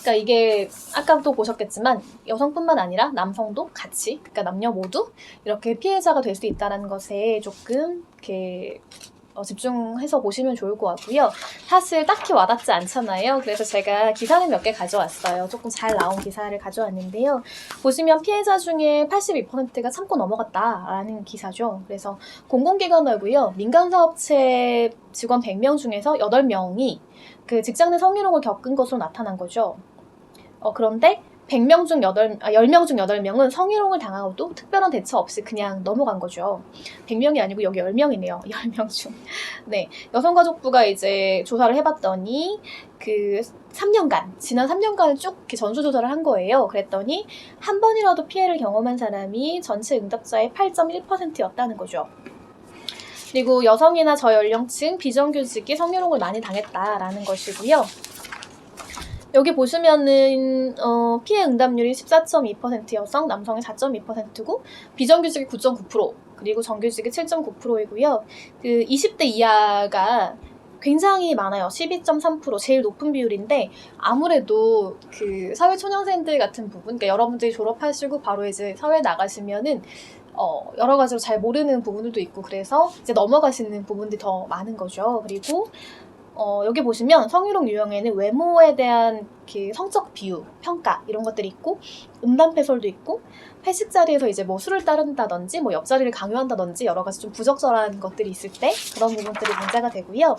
그러니까 이게 아까도 보셨겠지만 여성뿐만 아니라 남성도 같이 그러니까 남녀 모두 이렇게 피해자가 될 수 있다는 것에 조금 이렇게 집중해서 보시면 좋을 것 같고요. 사실 딱히 와닿지 않잖아요. 그래서 제가 기사를 몇 개 가져왔어요. 조금 잘 나온 기사를 가져왔는데요. 보시면 피해자 중에 82%가 참고 넘어갔다라는 기사죠. 그래서 공공기관하고요. 민간사업체 직원 100명 중에서 8명이 그 직장 내 성희롱을 겪은 것으로 나타난 거죠. 그런데 10명 중 8명은 성희롱을 당하고도 특별한 대처 없이 그냥 넘어간 거죠. 100명이 아니고 여기 10명이네요. 10명 중. 네. 여성가족부가 이제 조사를 해봤더니 지난 3년간 쭉 이렇게 전수조사를 한 거예요. 그랬더니 한 번이라도 피해를 경험한 사람이 전체 응답자의 8.1%였다는 거죠. 그리고 여성이나 저연령층 비정규직이 성희롱을 많이 당했다라는 것이고요. 여기 보시면은 피해 응답률이 14.2% 여성, 남성이 4.2%고 비정규직이 9.9%, 그리고 정규직이 7.9%이고요. 그 20대 이하가 굉장히 많아요. 12.3%, 제일 높은 비율인데 아무래도 그 사회초년생들 같은 부분, 그러니까 여러분들이 졸업하시고 바로 이제 사회에 나가시면은 여러 가지로 잘 모르는 부분들도 있고 그래서 이제 넘어가시는 부분들이 더 많은 거죠. 그리고 여기 보시면 성희롱 유형에는 외모에 대한 그 성적 비유, 평가 이런 것들이 있고 음란패설도 있고 회식 자리에서 이제 뭐 술을 따른다든지 뭐 옆자리를 강요한다든지 여러 가지 좀 부적절한 것들이 있을 때 그런 부분들이 문제가 되고요.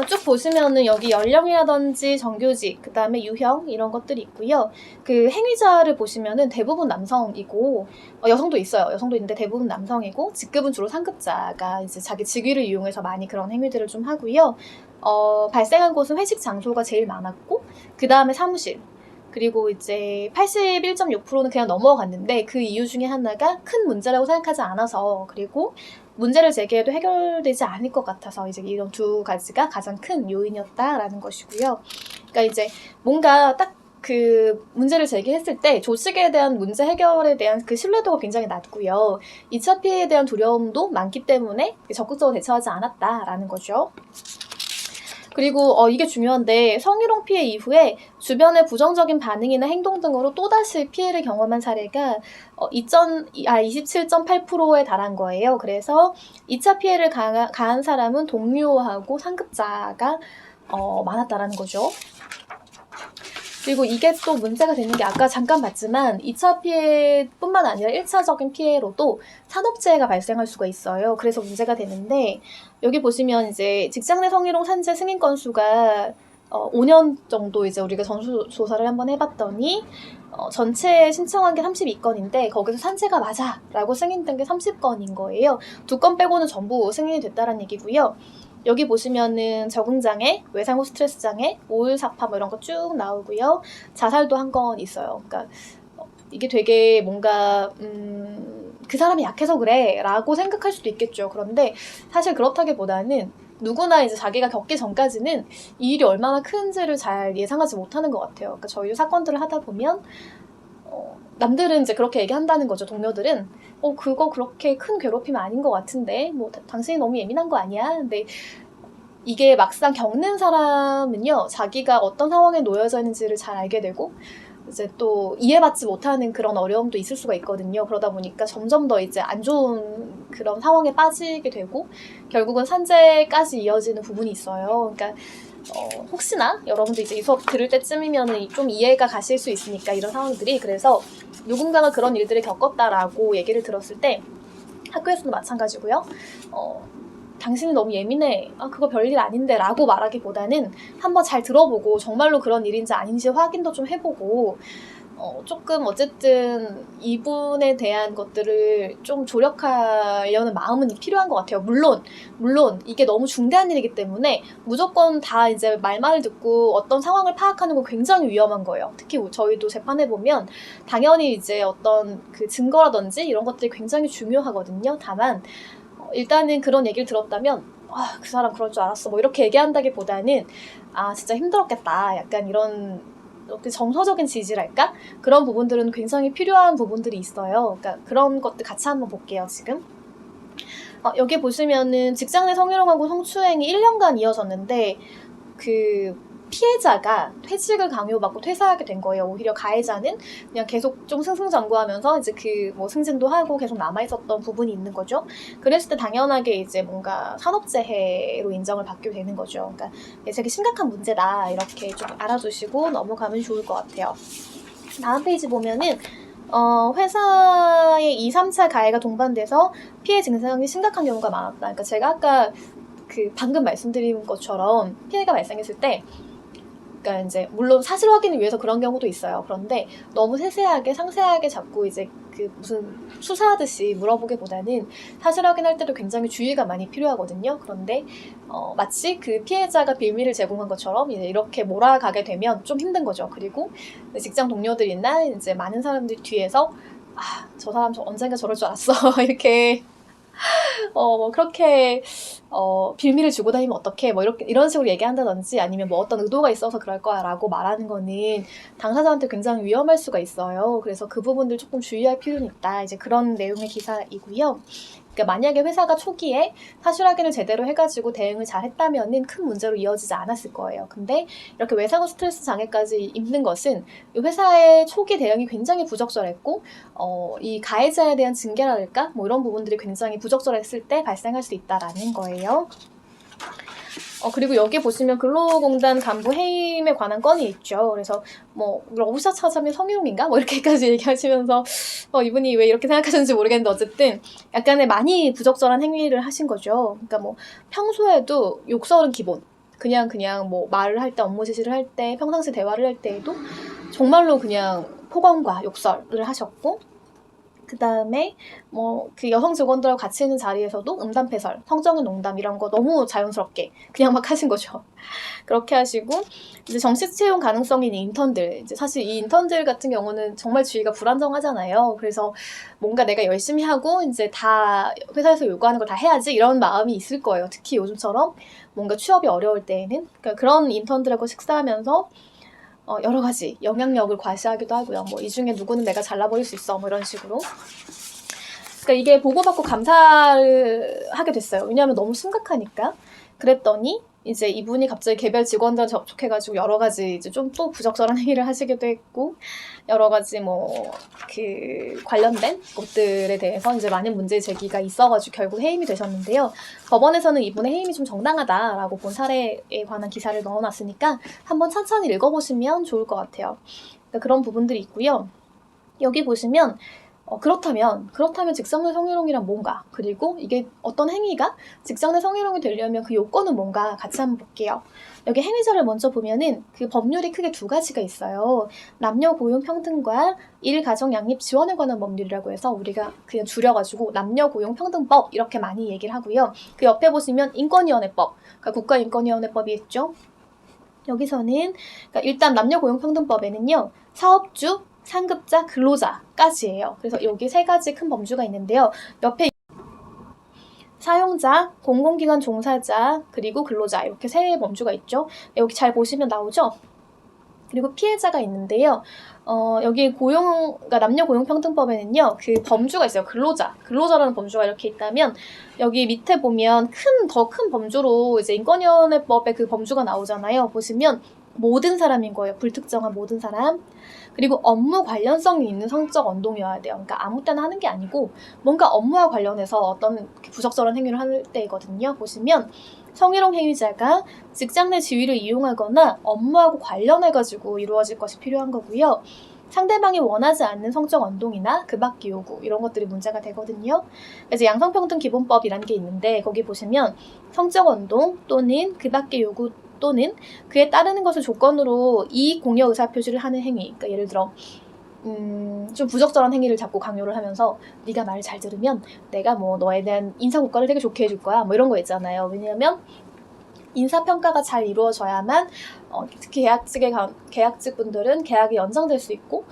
쭉 보시면은 여기 연령이라든지 정규직, 그 다음에 유형 이런 것들이 있고요. 그 행위자를 보시면은 대부분 남성이고 여성도 있어요. 여성도 있는데 대부분 남성이고 직급은 주로 상급자가 이제 자기 직위를 이용해서 많이 그런 행위들을 좀 하고요. 발생한 곳은 회식 장소가 제일 많았고 그 다음에 사무실. 그리고 이제 81.6%는 그냥 넘어갔는데 그 이유 중에 하나가 큰 문제라고 생각하지 않아서 그리고 문제를 제기해도 해결되지 않을 것 같아서 이제 이런 두 가지가 가장 큰 요인이었다라는 것이고요. 그러니까 이제 뭔가 딱 그 문제를 제기했을 때 조직에 대한 문제 해결에 대한 그 신뢰도가 굉장히 낮고요. 2차 피해에 대한 두려움도 많기 때문에 적극적으로 대처하지 않았다라는 거죠. 그리고 이게 중요한데 성희롱 피해 이후에 주변의 부정적인 반응이나 행동 등으로 또다시 피해를 경험한 사례가 27.8%에 달한 거예요. 그래서 2차 피해를 가한 사람은 동료하고 상급자가 많았다라는 거죠. 그리고 이게 또 문제가 되는 게 아까 잠깐 봤지만 2차 피해뿐만 아니라 1차적인 피해로도 산업재해가 발생할 수가 있어요. 그래서 문제가 되는데 여기 보시면 이제 직장 내 성희롱 산재 승인 건수가 5년 정도 이제 우리가 전수조사를 한번 해봤더니 전체 신청한 게 32건인데 거기서 산재가 맞아 라고 승인된 게 30건인 거예요. 2건 빼고는 전부 승인이 됐다는 얘기고요. 여기 보시면은 적응장애, 외상후 스트레스장애, 우울사파 뭐 이런 거 쭉 나오고요. 자살도 한 건 있어요. 그러니까 이게 되게 뭔가 그 사람이 약해서 그래 라고 생각할 수도 있겠죠. 그런데 사실 그렇다기보다는 누구나 이제 자기가 겪기 전까지는 이 일이 얼마나 큰지를 잘 예상하지 못하는 것 같아요. 그러니까 저희도 사건들을 하다 보면 남들은 이제 그렇게 얘기한다는 거죠. 동료들은 그거 그렇게 큰 괴롭힘은 아닌 것 같은데 뭐 당신이 너무 예민한 거 아니야? 근데 이게 막상 겪는 사람은요, 자기가 어떤 상황에 놓여져 있는지를 잘 알게 되고 이제 또 이해받지 못하는 그런 어려움도 있을 수가 있거든요. 그러다 보니까 점점 더 이제 안 좋은 그런 상황에 빠지게 되고 결국은 산재까지 이어지는 부분이 있어요. 그러니까 혹시나 여러분도 이제 이 수업 들을 때쯤이면 좀 이해가 가실 수 있으니까 이런 상황들이 그래서 누군가가 그런 일들을 겪었다라고 얘기를 들었을 때 학교에서도 마찬가지고요. 당신이 너무 예민해. 그거 별일 아닌데 라고 말하기보다는 한번 잘 들어보고 정말로 그런 일인지 아닌지 확인도 좀 해보고 조금 어쨌든 이분에 대한 것들을 좀 조력하려는 마음은 필요한 것 같아요. 물론 이게 너무 중대한 일이기 때문에 무조건 다 이제 말만을 듣고 어떤 상황을 파악하는 건 굉장히 위험한 거예요. 특히 저희도 재판해 보면 당연히 이제 어떤 그 증거라든지 이런 것들이 굉장히 중요하거든요. 다만 일단은 그런 얘기를 들었다면 그 사람 그럴 줄 알았어 뭐 이렇게 얘기한다기보다는 진짜 힘들었겠다 약간 이런 정서적인 지지랄까? 그런 부분들은 굉장히 필요한 부분들이 있어요. 그러니까 그런 것들 같이 한번 볼게요, 지금. 여기 보시면은 직장 내 성희롱하고 성추행이 1년간 이어졌는데 피해자가 퇴직을 강요받고 퇴사하게 된 거예요. 오히려 가해자는 그냥 계속 좀 승승장구하면서 이제 그 뭐 승진도 하고 계속 남아있었던 부분이 있는 거죠. 그랬을 때 당연하게 이제 뭔가 산업재해로 인정을 받게 되는 거죠. 그러니까 되게 심각한 문제다 이렇게 좀 알아두시고 넘어가면 좋을 것 같아요. 다음 페이지 보면은 회사의 2, 3차 가해가 동반돼서 피해 증상이 심각한 경우가 많았다. 그러니까 제가 아까 그 방금 말씀드린 것처럼 피해가 발생했을 때 그러니까 이제 물론 사실 확인을 위해서 그런 경우도 있어요. 그런데 너무 세세하게 상세하게 자꾸 이제 그 무슨 수사하듯이 물어보기보다는 사실 확인할 때도 굉장히 주의가 많이 필요하거든요. 그런데 마치 그 피해자가 빌미를 제공한 것처럼 이제 이렇게 몰아가게 되면 좀 힘든 거죠. 그리고 직장 동료들이나 이제 많은 사람들 뒤에서 저 사람 언젠가 저럴 줄 알았어 이렇게 뭐 그렇게 빌미를 주고 다니면 어떡해 뭐 이런 식으로 얘기한다든지 아니면 뭐 어떤 의도가 있어서 그럴 거야 라고 말하는 거는 당사자한테 굉장히 위험할 수가 있어요. 그래서 그 부분들 조금 주의할 필요는 있다. 이제 그런 내용의 기사이고요. 그러니까 만약에 회사가 초기에 사실 확인을 제대로 해가지고 대응을 잘 했다면은 큰 문제로 이어지지 않았을 거예요. 근데 이렇게 외상후 스트레스 장애까지 입는 것은 이 회사의 초기 대응이 굉장히 부적절했고 이 가해자에 대한 징계랄까 뭐 이런 부분들이 굉장히 부적절했을 때 발생할 수 있다라는 거예요. 그리고 여기 보시면 근로공단 간부 해임에 관한 건이 있죠. 그래서 뭐 러브샷 찾으면 성희롱인가? 뭐 이렇게까지 얘기하시면서 이분이 왜 이렇게 생각하셨는지 모르겠는데 어쨌든 약간의 많이 부적절한 행위를 하신 거죠. 그러니까 뭐 평소에도 욕설은 기본. 그냥 뭐 말을 할 때 업무 지시를 할 때 평상시 대화를 할 때에도 정말로 그냥 폭언과 욕설을 하셨고 그 다음에 뭐 그 여성 직원들하고 같이 있는 자리에서도 음담패설, 성적인 농담 이런 거 너무 자연스럽게 그냥 막 하신 거죠. 그렇게 하시고 이제 정식 채용 가능성이 있는 인턴들 이제 사실 이 인턴들 같은 경우는 정말 주의가 불안정하잖아요. 그래서 뭔가 내가 열심히 하고 이제 다 회사에서 요구하는 걸 다 해야지 이런 마음이 있을 거예요. 특히 요즘처럼 뭔가 취업이 어려울 때에는 그러니까 그런 인턴들하고 식사하면서 여러 가지 영향력을 과시하기도 하고요. 뭐 이 중에 누구는 내가 잘라버릴 수 있어 뭐 이런 식으로. 그러니까 이게 보고받고 감사를 하게 됐어요. 왜냐하면 너무 심각하니까. 그랬더니 이제 이분이 갑자기 개별 직원들 접촉해가지고 여러 가지 이제 좀 또 부적절한 행위를 하시기도 했고 여러 가지 뭐 그 관련된 것들에 대해서 이제 많은 문제 제기가 있어가지고 결국 해임이 되셨는데요. 법원에서는 이분의 해임이 좀 정당하다라고 본 사례에 관한 기사를 넣어놨으니까 한번 천천히 읽어보시면 좋을 것 같아요. 그러니까 그런 부분들이 있고요. 여기 보시면 그렇다면 직장 내 성희롱이란 뭔가 그리고 이게 어떤 행위가 직장 내 성희롱이 되려면 그 요건은 뭔가 같이 한번 볼게요. 여기 행위자를 먼저 보면은 그 법률이 크게 두 가지가 있어요. 남녀 고용 평등과 일 가정 양립 지원에 관한 법률이라고 해서 우리가 그냥 줄여가지고 남녀 고용 평등법 이렇게 많이 얘기를 하고요. 그 옆에 보시면 인권위원회법, 그러니까 국가인권위원회법이 있죠. 여기서는 그러니까 일단 남녀 고용 평등법에는요 사업주 상급자, 근로자까지예요. 그래서 여기 세 가지 큰 범주가 있는데요. 옆에 사용자, 공공기관 종사자, 그리고 근로자 이렇게 세 범주가 있죠. 여기 잘 보시면 나오죠? 그리고 피해자가 있는데요. 여기 그러니까 남녀 고용평등법에는요, 그 범주가 있어요. 근로자라는 범주가 이렇게 있다면, 여기 밑에 보면 더 큰 범주로 이제 인권위원회법에 그 범주가 나오잖아요. 보시면 모든 사람인 거예요. 불특정한 모든 사람. 그리고 업무 관련성이 있는 성적 언동이어야 돼요. 그러니까 아무 때나 하는 게 아니고 뭔가 업무와 관련해서 어떤 부적절한 행위를 할 때거든요. 보시면 성희롱 행위자가 직장 내 지위를 이용하거나 업무하고 관련해가지고 이루어질 것이 필요한 거고요. 상대방이 원하지 않는 성적 언동이나 그 밖의 요구 이런 것들이 문제가 되거든요. 그래서 양성평등기본법이라는 게 있는데 거기 보시면 성적 언동 또는 그 밖의 요구 또는 그에 따르는 것을 조건으로 이익 공여 의사표시를 하는 행위. 그러니까 예를 들어 좀 부적절한 행위를 자꾸 강요를 하면서 네가 말을 잘 들으면 내가 뭐 너에 대한 인사고과를 되게 좋게 해줄 거야. 뭐 이런 거 있잖아요. 왜냐하면 인사평가가 잘 이루어져야만 특히 계약직 분들은 계약이 연장될 수 있고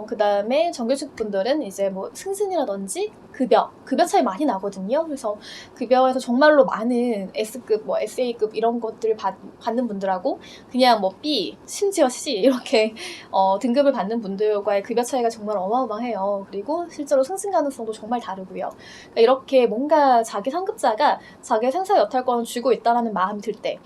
그 다음에 정규직 분들은 이제 뭐 승진이라든지 급여 차이 많이 나거든요. 그래서 급여에서 정말로 많은 S급, 뭐 SA급 이런 것들을 받는 분들하고 그냥 뭐 B, 심지어 C 이렇게 등급을 받는 분들과의 급여 차이가 정말 어마어마해요. 그리고 실제로 승진 가능성도 정말 다르고요. 그러니까 이렇게 뭔가 자기 상급자가 자기 생사 여탈권을 쥐고 있다는 마음이 들 때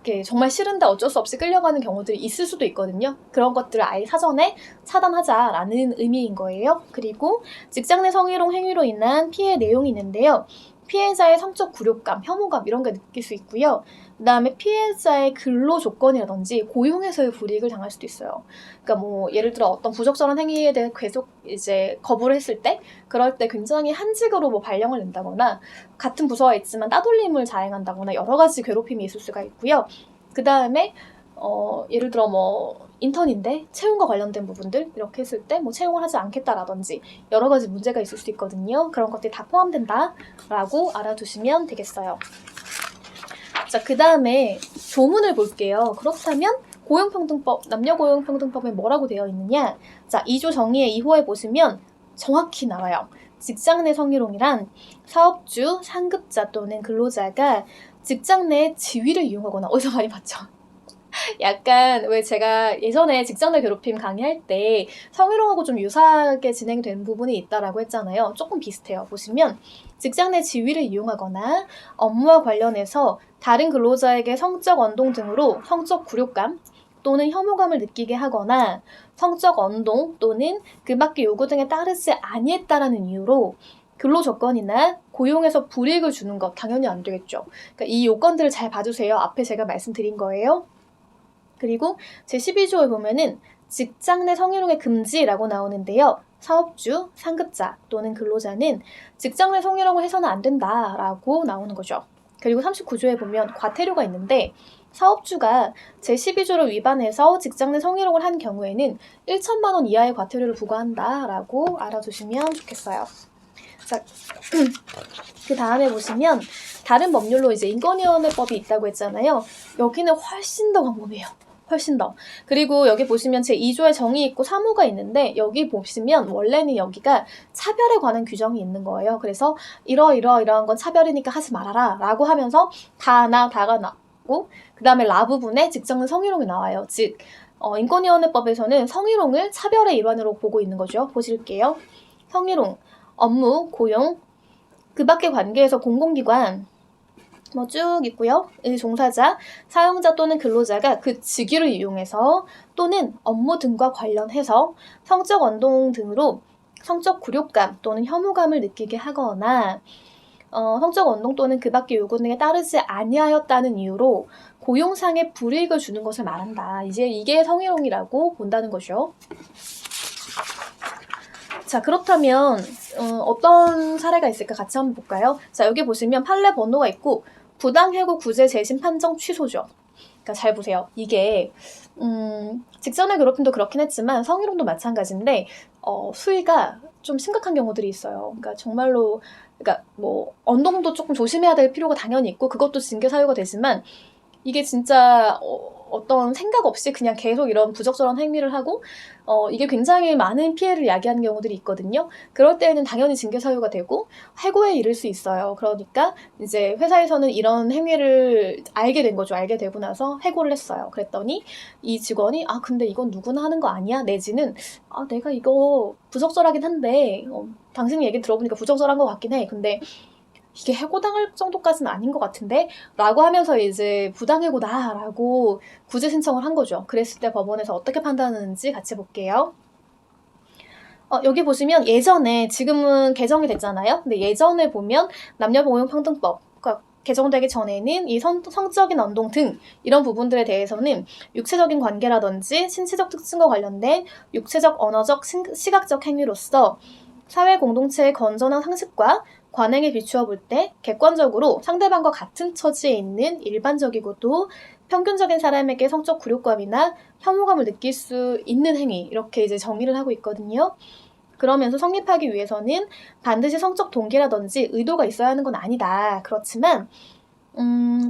이렇게 정말 싫은데 어쩔 수 없이 끌려가는 경우들이 있을 수도 있거든요. 그런 것들을 아예 사전에 차단하자라는 의미인 거예요. 그리고 직장 내 성희롱 행위로 인한 피해 내용이 있는데요. 피해자의 성적 굴욕감, 혐오감 이런 게 느낄 수 있고요. 그 다음에 피해자의 근로 조건이라든지 고용에서의 불이익을 당할 수도 있어요. 그러니까 뭐 예를 들어 어떤 부적절한 행위에 대해 계속 이제 거부를 했을 때, 그럴 때 굉장히 한직으로 뭐 발령을 낸다거나 같은 부서에 있지만 따돌림을 자행한다거나 여러 가지 괴롭힘이 있을 수가 있고요. 그 다음에 예를 들어 뭐 인턴인데 채용과 관련된 부분들 이렇게 했을 때 뭐 채용을 하지 않겠다라든지 여러 가지 문제가 있을 수 있거든요. 그런 것들이 다 포함된다라고 알아두시면 되겠어요. 자, 그 다음에 조문을 볼게요. 그렇다면 고용평등법, 남녀고용평등법에 뭐라고 되어 있느냐? 자, 2조 정의의 2호에 보시면 정확히 나와요. 직장 내 성희롱이란 사업주, 상급자 또는 근로자가 직장 내 지위를 이용하거나, 어디서 많이 봤죠? 약간 왜 제가 예전에 직장 내 괴롭힘 강의할 때 성희롱하고 좀 유사하게 진행된 부분이 있다라고 했잖아요. 조금 비슷해요. 보시면 직장 내 지위를 이용하거나 업무와 관련해서 다른 근로자에게 성적 언동 등으로 성적 굴욕감 또는 혐오감을 느끼게 하거나 성적 언동 또는 그 밖의 요구 등에 따르지 아니했다라는 이유로 근로 조건이나 고용에서 불이익을 주는 것 당연히 안 되겠죠. 그러니까 이 요건들을 잘 봐주세요. 앞에 제가 말씀드린 거예요. 그리고 제12조에 보면은 직장 내 성희롱의 금지라고 나오는데요. 사업주, 상급자 또는 근로자는 직장 내 성희롱을 해서는 안 된다라고 나오는 거죠. 그리고 39조에 보면 과태료가 있는데 사업주가 제12조를 위반해서 직장 내 성희롱을 한 경우에는 1천만 원 이하의 과태료를 부과한다라고 알아두시면 좋겠어요. 자, 그 다음에 보시면 다른 법률로 이제 인권위원회법이 있다고 했잖아요. 여기는 훨씬 더 광범위해요. 훨씬 더. 그리고 여기 보시면 제2조에 정의 있고 사무가 있는데 여기 보시면 원래는 여기가 차별에 관한 규정이 있는 거예요. 그래서 이러한 건 차별이니까 하지 말아라 라고 하면서 다가 나고 그 다음에 라 부분에 직장 내 성희롱이 나와요. 즉 인권위원회법에서는 성희롱을 차별의 일환으로 보고 있는 거죠. 보실게요. 성희롱, 업무, 고용, 그 밖의 관계에서 공공기관 뭐 쭉 있고요. 이 종사자, 사용자 또는 근로자가 그 직위를 이용해서 또는 업무 등과 관련해서 성적 언동 등으로 성적 굴욕감 또는 혐오감을 느끼게 하거나 성적 언동 또는 그 밖의 요구 등에 따르지 아니하였다는 이유로 고용상의 불이익을 주는 것을 말한다. 이제 이게 성희롱이라고 본다는 거죠. 자, 그렇다면 어떤 사례가 있을까 같이 한번 볼까요? 자, 여기 보시면 판례 번호가 있고 부당해고 구제 재심 판정 취소죠. 그러니까 잘 보세요. 이게 직장 내 괴롭힘도 그렇긴 했지만 성희롱도 마찬가지인데 수위가 좀 심각한 경우들이 있어요. 그러니까 정말로 그러니까 뭐 언동도 조금 조심해야 될 필요가 당연히 있고 그것도 징계 사유가 되지만 이게 진짜 어떤 생각 없이 그냥 계속 이런 부적절한 행위를 하고 이게 굉장히 많은 피해를 야기하는 경우들이 있거든요. 그럴 때에는 당연히 징계 사유가 되고 해고에 이를 수 있어요. 그러니까 이제 회사에서는 이런 행위를 알게 된 거죠. 알게 되고 나서 해고를 했어요. 그랬더니 이 직원이 근데 이건 누구나 하는 거 아니야? 내지는 내가 이거 부적절하긴 한데 당신 얘기 들어보니까 부적절한 것 같긴 해. 근데 이게 해고당할 정도까지는 아닌 것 같은데? 라고 하면서 이제 부당해고다 라고 구제 신청을 한 거죠. 그랬을 때 법원에서 어떻게 판단하는지 같이 볼게요. 여기 보시면 예전에 지금은 개정이 됐잖아요. 근데 예전에 보면 남녀고용평등법 그러니까 개정되기 전에는 이 성적인 언동 등 이런 부분들에 대해서는 육체적인 관계라든지 신체적 특징과 관련된 육체적, 언어적, 시각적 행위로서 사회 공동체의 건전한 상식과 관행에 비추어 볼 때 객관적으로 상대방과 같은 처지에 있는 일반적이고도 평균적인 사람에게 성적 굴욕감이나 혐오감을 느낄 수 있는 행위 이렇게 이제 정의를 하고 있거든요. 그러면서 성립하기 위해서는 반드시 성적 동기라든지 의도가 있어야 하는 건 아니다. 그렇지만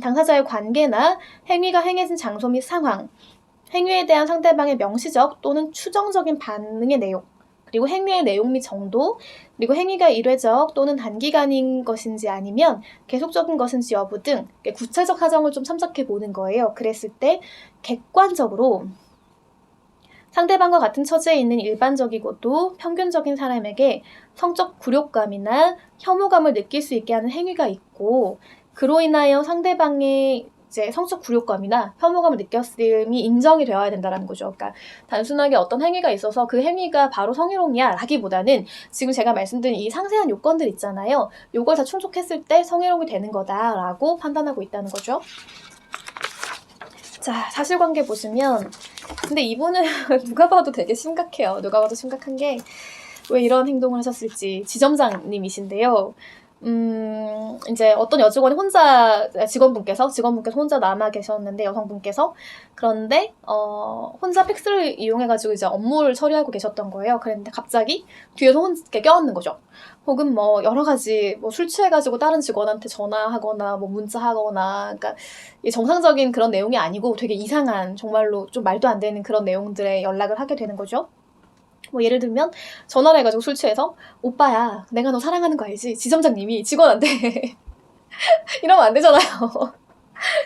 당사자의 관계나 행위가 행해진 장소 및 상황, 행위에 대한 상대방의 명시적 또는 추정적인 반응의 내용 그리고 행위의 내용 및 정도, 그리고 행위가 일회적 또는 단기간인 것인지 아니면 계속적인 것인지 여부 등 구체적 사정을 좀 참작해 보는 거예요. 그랬을 때 객관적으로 상대방과 같은 처지에 있는 일반적이고도 평균적인 사람에게 성적 굴욕감이나 혐오감을 느낄 수 있게 하는 행위가 있고 그로 인하여 상대방의 이제 성적 굴욕감이나 혐오감을 느꼈음이 인정이 되어야 된다는 거죠. 그러니까 단순하게 어떤 행위가 있어서 그 행위가 바로 성희롱이야 라기보다는 지금 제가 말씀드린 이 상세한 요건들 있잖아요. 요걸 다 충족했을 때 성희롱이 되는 거다라고 판단하고 있다는 거죠. 자, 사실관계 보시면 근데 이분은 누가 봐도 되게 심각해요. 누가 봐도 심각한 게 왜 이런 행동을 하셨을지. 지점장님이신데요. 이제 어떤 여직원이 직원분께서 혼자 남아 계셨는데, 여성분께서. 그런데, 혼자 팩스를 이용해가지고 이제 업무를 처리하고 계셨던 거예요. 그랬는데 갑자기 뒤에서 혼자 껴안는 거죠. 혹은 뭐 여러 가지 술 취해가지고 다른 직원한테 전화하거나 뭐 문자하거나, 그러니까 정상적인 그런 내용이 아니고 되게 이상한, 정말로 좀 말도 안 되는 그런 내용들의 연락을 하게 되는 거죠. 뭐 예를 들면 전화를 해가지고 술 취해서 오빠야 내가 너 사랑하는 거 알지? 지점장님이 직원한테 이러면 안 되잖아요.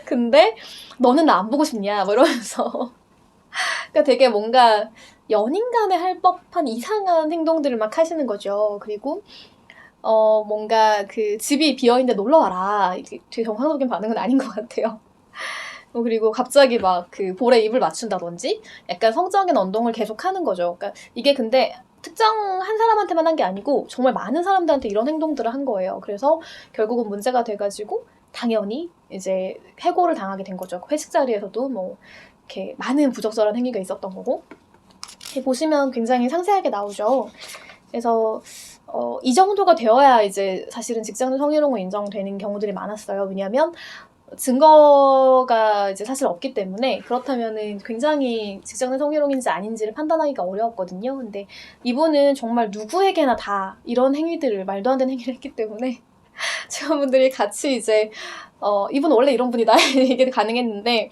근데 너는 나 안 보고 싶냐? 뭐 이러면서 그러니까 되게 뭔가 연인 간에 할 법한 이상한 행동들을 막 하시는 거죠. 그리고 뭔가 그 집이 비어있는데 놀러 와라. 이게 되게 정상적인 반응은 아닌 것 같아요. 그리고 갑자기 막 그 볼에 입을 맞춘다든지 약간 성적인 언동을 계속 하는 거죠. 그러니까 이게 근데 특정한 사람한테만 한 게 아니고 정말 많은 사람들한테 이런 행동들을 한 거예요. 그래서 결국은 문제가 돼가지고 당연히 이제 해고를 당하게 된 거죠. 회식 자리에서도 뭐 이렇게 많은 부적절한 행위가 있었던 거고. 보시면 굉장히 상세하게 나오죠. 그래서 이 정도가 되어야 이제 사실은 직장 성희롱으로 인정되는 경우들이 많았어요. 왜냐하면 증거가 이제 사실 없기 때문에 그렇다면은 굉장히 직장 내 성희롱인지 아닌지를 판단하기가 어려웠거든요. 근데 이분은 정말 누구에게나 다 이런 행위들을 말도 안 되는 행위를 했기 때문에 직원분들이 같이 이제 이분 원래 이런 분이다 이게 가능했는데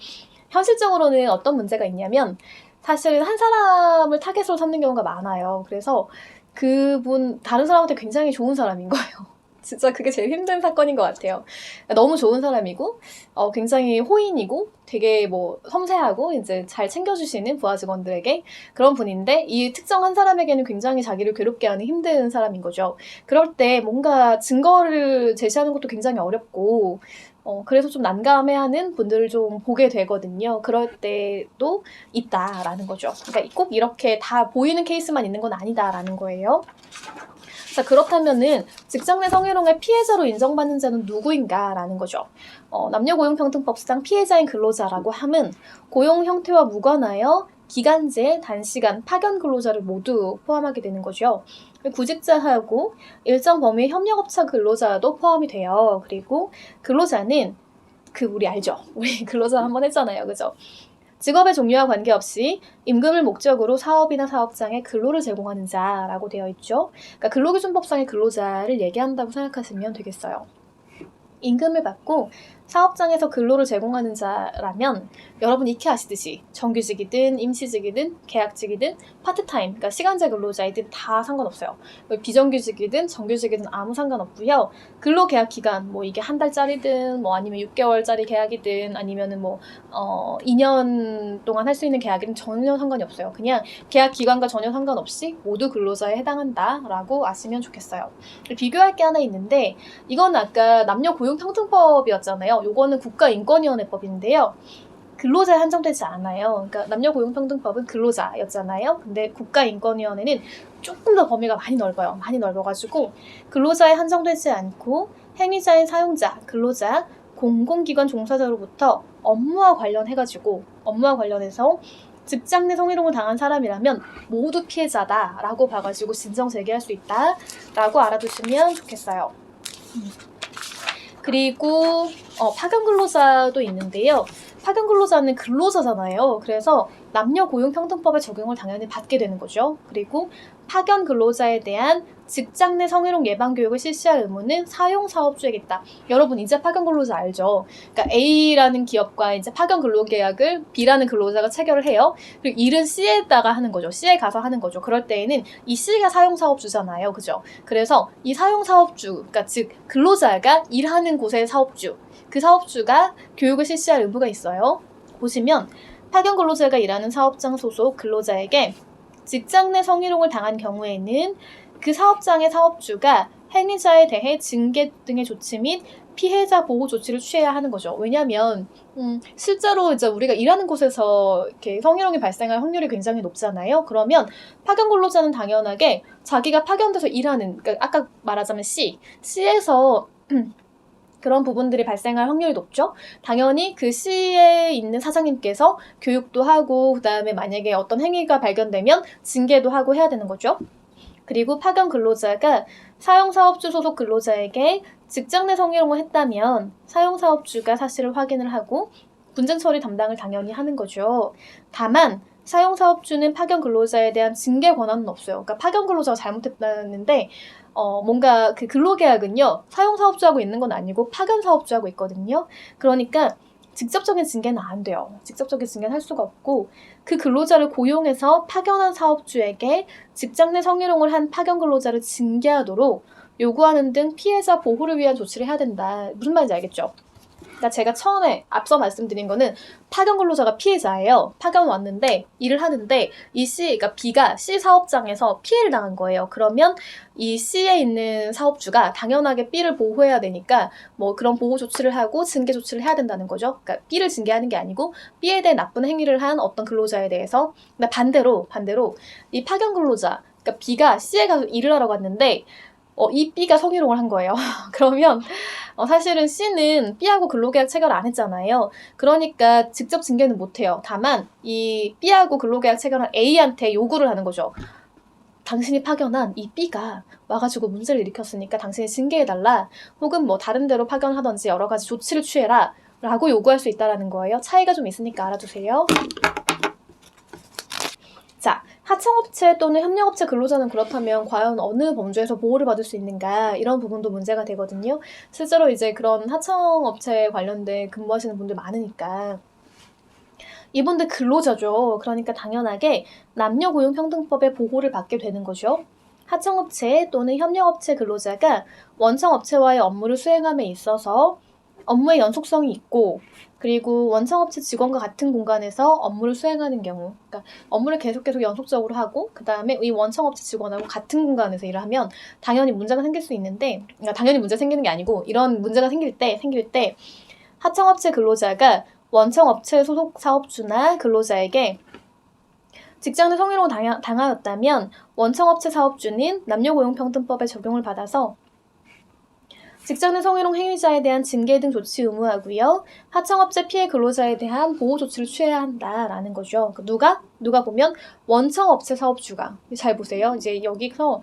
현실적으로는 어떤 문제가 있냐면 사실은 한 사람을 타겟으로 삼는 경우가 많아요. 그래서 그분 다른 사람한테 굉장히 좋은 사람인 거예요. 진짜 그게 제일 힘든 사건인 것 같아요. 너무 좋은 사람이고, 굉장히 호인이고, 되게 뭐 섬세하고 이제 잘 챙겨주시는 부하 직원들에게 그런 분인데, 이 특정한 사람에게는 굉장히 자기를 괴롭게 하는 힘든 사람인 거죠. 그럴 때 뭔가 증거를 제시하는 것도 굉장히 어렵고, 그래서 좀 난감해하는 분들을 좀 보게 되거든요. 그럴 때도 있다라는 거죠. 그러니까 꼭 이렇게 다 보이는 케이스만 있는 건 아니다라는 거예요. 자, 그렇다면은 직장 내 성희롱의 피해자로 인정받는 자는 누구인가라는 거죠. 남녀고용평등법상 피해자인 근로자라고 함은 고용 형태와 무관하여 기간제, 단시간, 파견 근로자를 모두 포함하게 되는 거죠. 구직자하고 일정 범위의 협력업체 근로자도 포함이 돼요. 그리고 근로자는 우리 알죠? 우리 근로자 한번 했잖아요. 그죠? 직업의 종류와 관계없이 임금을 목적으로 사업이나 사업장에 근로를 제공하는 자라고 되어 있죠. 그러니까 근로기준법상의 근로자를 얘기한다고 생각하시면 되겠어요. 임금을 받고 사업장에서 근로를 제공하는 자라면 여러분 익히 아시듯이 정규직이든 임시직이든 계약직이든 파트타임, 그러니까 시간제 근로자이든 다 상관없어요. 비정규직이든 정규직이든 아무 상관없고요. 근로계약 기간, 뭐 이게 한 달짜리든 뭐 아니면 6개월짜리 계약이든 아니면은 뭐 2년 동안 할 수 있는 계약이든 전혀 상관이 없어요. 그냥 계약 기간과 전혀 상관없이 모두 근로자에 해당한다라고 아시면 좋겠어요. 비교할 게 하나 있는데 이건 아까 남녀고용평등법이었잖아요. 요거는 국가인권위원회법인데요. 근로자에 한정되지 않아요. 그러니까 남녀고용평등법은 근로자였잖아요. 근데 국가인권위원회는 조금 더 범위가 많이 넓어요. 많이 넓어가지고 근로자에 한정되지 않고 행위자인 사용자, 근로자, 공공기관 종사자로부터 업무와 관련해서 직장 내 성희롱을 당한 사람이라면 모두 피해자다라고 봐가지고 진정 제기할 수 있다라고 알아두시면 좋겠어요. 그리고 파견 근로자도 있는데요. 파견 근로자는 근로자잖아요. 그래서 남녀고용평등법의 적용을 당연히 받게 되는 거죠. 그리고 파견 근로자에 대한 직장 내 성희롱 예방 교육을 실시할 의무는 사용사업주에게 있다. 여러분 이제 파견 근로자 알죠? 그러니까 A라는 기업과 이제 파견 근로 계약을 B라는 근로자가 체결을 해요. 그리고 일은 C에다가 하는 거죠. C에 가서 하는 거죠. 그럴 때에는 이 C가 사용사업주잖아요. 그죠? 그래서 이 사용사업주, 그러니까 즉 근로자가 일하는 곳의 사업주, 그 사업주가 교육을 실시할 의무가 있어요. 보시면 파견 근로자가 일하는 사업장 소속 근로자에게 직장 내 성희롱을 당한 경우에는 그 사업장의 사업주가 행위자에 대해 징계 등의 조치 및 피해자 보호 조치를 취해야 하는 거죠. 왜냐하면 실제로 이제 우리가 일하는 곳에서 이렇게 성희롱이 발생할 확률이 굉장히 높잖아요. 그러면 파견 근로자는 당연하게 자기가 파견돼서 일하는, 그러니까 아까 말하자면 C에서 그런 부분들이 발생할 확률이 높죠. 당연히 그 C에 있는 사장님께서 교육도 하고 그다음에 만약에 어떤 행위가 발견되면 징계도 하고 해야 되는 거죠. 그리고 파견 근로자가 사용사업주 소속 근로자에게 직장 내 성희롱을 했다면 사용사업주가 사실을 확인을 하고 분쟁 처리 담당을 당연히 하는 거죠. 다만 사용사업주는 파견 근로자에 대한 징계 권한은 없어요. 그러니까 파견 근로자가 잘못했다는데 뭔가 그 근로계약은요, 사용사업주하고 있는 건 아니고 파견사업주하고 있거든요. 그러니까 직접적인 징계는 안 돼요. 직접적인 징계는 할 수가 없고 그 근로자를 고용해서 파견한 사업주에게 직장 내 성희롱을 한 파견 근로자를 징계하도록 요구하는 등 피해자 보호를 위한 조치를 해야 된다. 무슨 말인지 알겠죠? 그러니까 제가 처음에 앞서 말씀드린 거는 파견 근로자가 피해자예요. 파견 왔는데 일을 하는데 그러니까 B가 C 사업장에서 피해를 당한 거예요. 그러면 이 C에 있는 사업주가 당연하게 B를 보호해야 되니까 뭐 그런 보호 조치를 하고 징계 조치를 해야 된다는 거죠. 그러니까 B를 징계하는 게 아니고 B에 대해 나쁜 행위를 한 어떤 근로자에 대해서. 그러니까 반대로 이 파견 근로자, 그러니까 B가 C에 가서 일을 하러 갔는데 이 B가 성희롱을 한 거예요. 그러면 사실은 C는 B하고 근로계약 체결 안 했잖아요. 그러니까 직접 징계는 못해요. 다만 이 B하고 근로계약 체결한 A한테 요구를 하는 거죠. 당신이 파견한 이 B가 와가지고 문제를 일으켰으니까 당신이 징계해달라. 혹은 뭐 다른 데로 파견하든지 여러 가지 조치를 취해라. 라고 요구할 수 있다는 거예요. 차이가 좀 있으니까 알아두세요. 자, 하청업체 또는 협력업체 근로자는 그렇다면 과연 어느 범주에서 보호를 받을 수 있는가, 이런 부분도 문제가 되거든요. 실제로 이제 그런 하청업체에 관련된 근무하시는 분들 많으니까. 이분들 근로자죠. 그러니까 당연하게 남녀고용평등법의 보호를 받게 되는 거죠. 하청업체 또는 협력업체 근로자가 원청업체와의 업무를 수행함에 있어서 업무의 연속성이 있고, 그리고 원청업체 직원과 같은 공간에서 업무를 수행하는 경우, 그러니까 업무를 계속 연속적으로 하고 그 다음에 이 원청업체 직원하고 같은 공간에서 일을 하면 당연히 문제가 생길 수 있는데, 그러니까 당연히 문제 생기는 게 아니고 이런 문제가 생길 때 하청업체 근로자가 원청업체 소속 사업주나 근로자에게 직장 내 성희롱을 당하였다면 원청업체 사업주는 남녀고용평등법의 적용을 받아서 직장 내 성희롱 행위자에 대한 징계 등 조치 의무하고요. 하청업체 피해 근로자에 대한 보호 조치를 취해야 한다라는 거죠. 누가 보면 원청업체 사업주가. 잘 보세요. 이제 여기서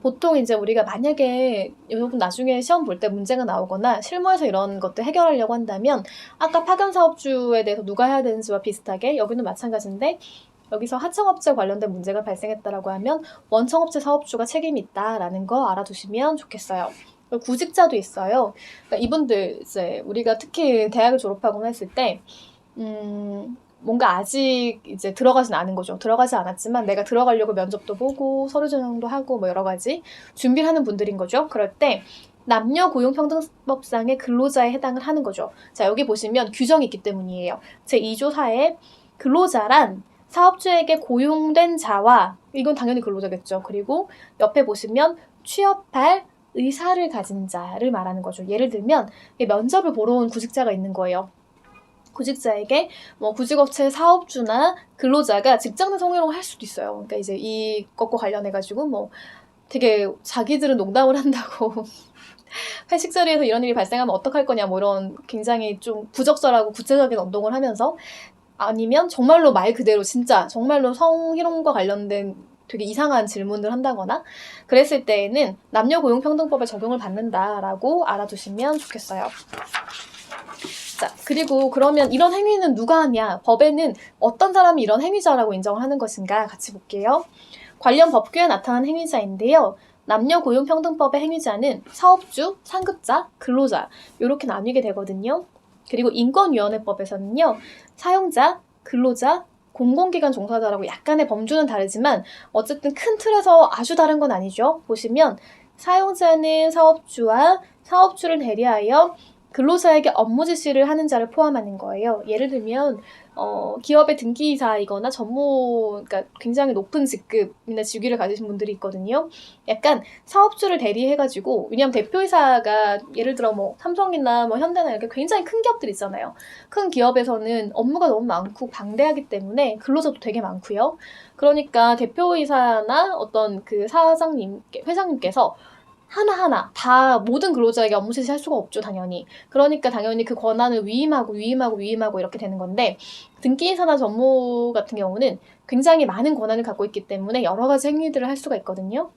보통 이제 우리가 만약에 여러분 나중에 시험 볼 때 문제가 나오거나 실무에서 이런 것들 해결하려고 한다면 아까 파견 사업주에 대해서 누가 해야 되는지와 비슷하게 여기는 마찬가지인데, 여기서 하청업체 관련된 문제가 발생했다라고 하면 원청업체 사업주가 책임이 있다라는 거 알아두시면 좋겠어요. 구직자도 있어요. 그러니까 이분들 이제 우리가 특히 대학을 졸업하거나 했을 때 뭔가 아직 이제 들어가진 않은 거죠. 들어가지 않았지만 내가 들어가려고 면접도 보고 서류 전형도 하고 뭐 여러 가지 준비를 하는 분들인 거죠. 그럴 때 남녀고용평등법상의 근로자에 해당을 하는 거죠. 자, 여기 보시면 규정이 있기 때문이에요. 제2조 4에 근로자란 사업주에게 고용된 자와, 이건 당연히 근로자겠죠. 그리고 옆에 보시면 취업할 의사를 가진 자를 말하는 거죠. 예를 들면 면접을 보러 온 구직자가 있는 거예요. 구직자에게 뭐 구직업체 사업주나 근로자가 직장 내 성희롱을 할 수도 있어요. 그러니까 이제 이것과 관련해가지고 뭐 되게 자기들은 농담을 한다고 회식 자리에서 이런 일이 발생하면 어떡할 거냐, 뭐 이런 굉장히 좀 부적절하고 구체적인 언동을 하면서, 아니면 정말로 말 그대로 진짜 정말로 성희롱과 관련된 되게 이상한 질문을 한다거나 그랬을 때에는 남녀고용평등법에 적용을 받는다라고 알아두시면 좋겠어요. 자, 그리고 그러면 이런 행위는 누가 하냐? 법에는 어떤 사람이 이런 행위자라고 인정을 하는 것인가 같이 볼게요. 관련 법규에 나타난 행위자인데요. 남녀고용평등법의 행위자는 사업주, 상급자, 근로자 이렇게 나뉘게 되거든요. 그리고 인권위원회법에서는요. 사용자, 근로자, 공공기관 종사자라고 약간의 범주는 다르지만 어쨌든 큰 틀에서 아주 다른 건 아니죠. 보시면 사용자는 사업주와 사업주를 대리하여 근로자에게 업무 지시를 하는 자를 포함하는 거예요. 예를 들면 기업의 등기이사이거나 그러니까 굉장히 높은 직급이나 직위를 가지신 분들이 있거든요. 약간 사업주를 대리해가지고, 왜냐면 대표이사가 예를 들어 뭐 삼성이나 뭐 현대나 이렇게 굉장히 큰 기업들 있잖아요. 큰 기업에서는 업무가 너무 많고 방대하기 때문에 근로자도 되게 많고요. 그러니까 대표이사나 어떤 그 회장님께서 하나하나 다 모든 근로자에게 업무 지시할 수가 없죠, 당연히. 그러니까 당연히 그 권한을 위임하고 이렇게 되는 건데, 등기이사나 전무 같은 경우는 굉장히 많은 권한을 갖고 있기 때문에 여러 가지 행위들을 할 수가 있거든요.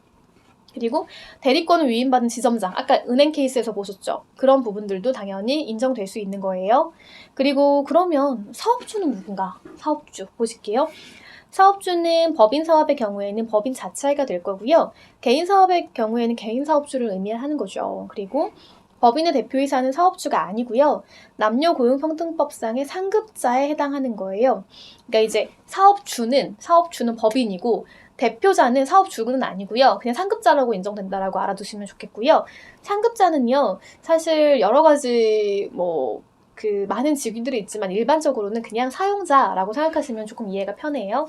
그리고 대리권을 위임받은 지점장, 아까 은행 케이스에서 보셨죠? 그런 부분들도 당연히 인정될 수 있는 거예요. 그리고 그러면 사업주는 누군가? 사업주 보실게요. 사업주는 법인 사업의 경우에는 법인 자체가 될 거고요. 개인 사업의 경우에는 개인 사업주를 의미하는 거죠. 그리고 법인의 대표이사는 사업주가 아니고요. 남녀고용평등법상의 상급자에 해당하는 거예요. 그러니까 이제 사업주는 법인이고, 대표자는 사업주는 아니고요. 그냥 상급자라고 인정된다라고 알아두시면 좋겠고요. 상급자는요, 사실 여러 가지 많은 직위들이 있지만 일반적으로는 그냥 사용자라고 생각하시면 조금 이해가 편해요.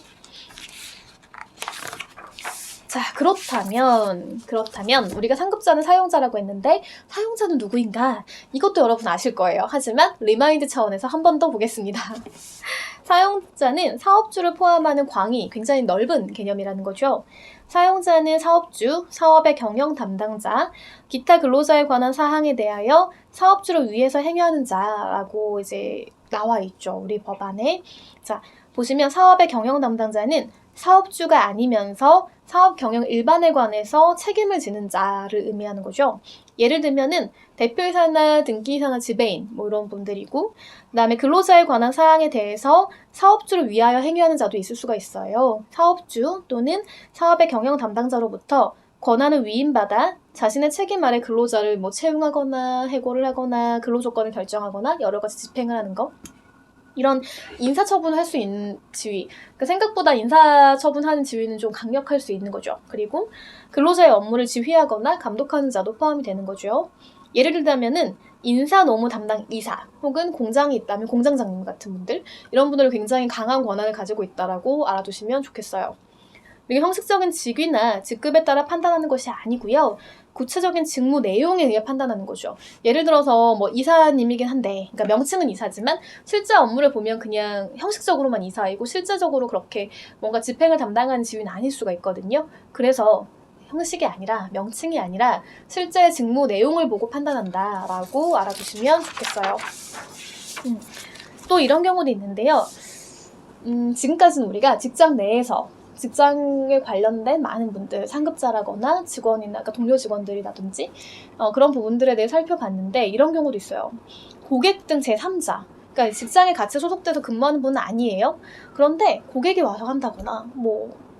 자, 그렇다면 우리가 상급자는 사용자라고 했는데 사용자는 누구인가? 이것도 여러분 아실 거예요. 하지만 리마인드 차원에서 한 번 더 보겠습니다. 사용자는 사업주를 포함하는 광이 굉장히 넓은 개념이라는 거죠. 사용자는 사업주, 사업의 경영 담당자, 기타 근로자에 관한 사항에 대하여 사업주를 위해서 행위하는 자라고 이제 나와 있죠. 우리 법안에. 자, 보시면 사업의 경영 담당자는 사업주가 아니면서 사업 경영 일반에 관해서 책임을 지는 자를 의미하는 거죠. 예를 들면은 대표이사나 등기이사나 지배인 이런 분들이고, 그다음에 근로자에 관한 사항에 대해서 사업주를 위하여 행위하는 자도 있을 수가 있어요. 사업주 또는 사업의 경영 담당자로부터 권한을 위임받아 자신의 책임 아래 근로자를 채용하거나 해고를 하거나 근로조건을 결정하거나 여러 가지 집행을 하는 것. 이런 인사처분을 할 수 있는 지위. 그러니까 생각보다 인사처분하는 지위는 좀 강력할 수 있는 거죠. 그리고 근로자의 업무를 지휘하거나 감독하는 자도 포함이 되는 거죠. 예를 들자면은 인사노무 담당 이사 혹은 공장이 있다면 공장장님 같은 분들, 이런 분들은 굉장히 강한 권한을 가지고 있다라고 알아두시면 좋겠어요. 이게 형식적인 직위나 직급에 따라 판단하는 것이 아니고요. 구체적인 직무 내용에 의해 판단하는 거죠. 예를 들어서 이사님이긴 한데, 그러니까 명칭은 이사지만 실제 업무를 보면 그냥 형식적으로만 이사이고 실제적으로 그렇게 뭔가 집행을 담당하는 지위는 아닐 수가 있거든요. 그래서 형식이 아니라 명칭이 아니라 실제 직무 내용을 보고 판단한다라고 알아두시면 좋겠어요. 또 이런 경우도 있는데요. 지금까지는 우리가 직장 내에서 직장에 관련된 많은 분들, 상급자라거나 직원이나 그러니까 동료 직원들이라든지 그런 부분들에 대해 살펴봤는데, 이런 경우도 있어요. 고객 등 제3자, 그러니까 직장에 같이 소속돼서 근무하는 분은 아니에요. 그런데 고객이 와서 한다거나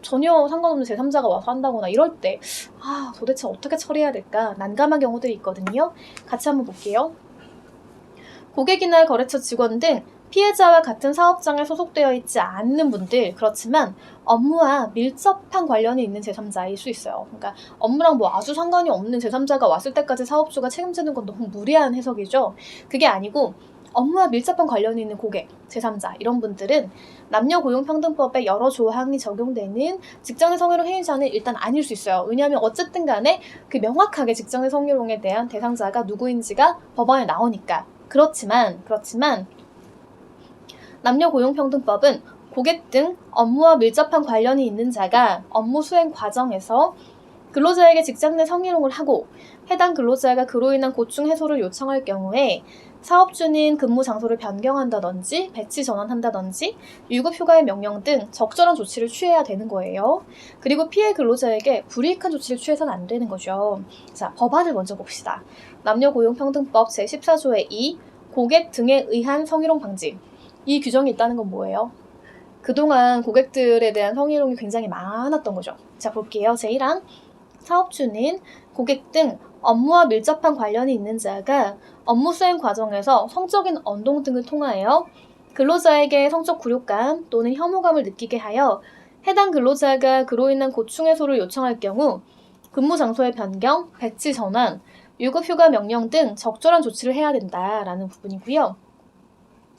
전혀 상관없는 제3자가 와서 한다거나 이럴 때 도대체 어떻게 처리해야 될까 난감한 경우들이 있거든요. 같이 한번 볼게요. 고객이나 거래처 직원 등 피해자와 같은 사업장에 소속되어 있지 않는 분들, 그렇지만 업무와 밀접한 관련이 있는 제3자일 수 있어요. 그러니까 업무랑 아주 상관이 없는 제3자가 왔을 때까지 사업주가 책임지는 건 너무 무리한 해석이죠. 그게 아니고 업무와 밀접한 관련이 있는 고객, 제3자 이런 분들은 남녀고용평등법의 여러 조항이 적용되는 직장내 성희롱 행위자는 일단 아닐 수 있어요. 왜냐하면 어쨌든 간에 그 명확하게 직장내 성희롱에 대한 대상자가 누구인지가 법안에 나오니까. 그렇지만 남녀고용평등법은 고객 등 업무와 밀접한 관련이 있는 자가 업무 수행 과정에서 근로자에게 직장 내 성희롱을 하고 해당 근로자가 그로 인한 고충 해소를 요청할 경우에 사업주는 근무 장소를 변경한다든지 배치 전환한다든지 유급 휴가의 명령 등 적절한 조치를 취해야 되는 거예요. 그리고 피해 근로자에게 불이익한 조치를 취해서는 안 되는 거죠. 자, 법안을 먼저 봅시다. 남녀고용평등법 제14조의 2 고객 등에 의한 성희롱 방지. 이 규정이 있다는 건 뭐예요? 그동안 고객들에 대한 성희롱이 굉장히 많았던 거죠. 자, 볼게요. 제1항 사업주는 고객 등 업무와 밀접한 관련이 있는 자가 업무 수행 과정에서 성적인 언동 등을 통하여 근로자에게 성적 굴욕감 또는 혐오감을 느끼게 하여 해당 근로자가 그로 인한 고충 해소를 요청할 경우 근무 장소의 변경, 배치 전환, 유급 휴가 명령 등 적절한 조치를 해야 된다라는 부분이고요.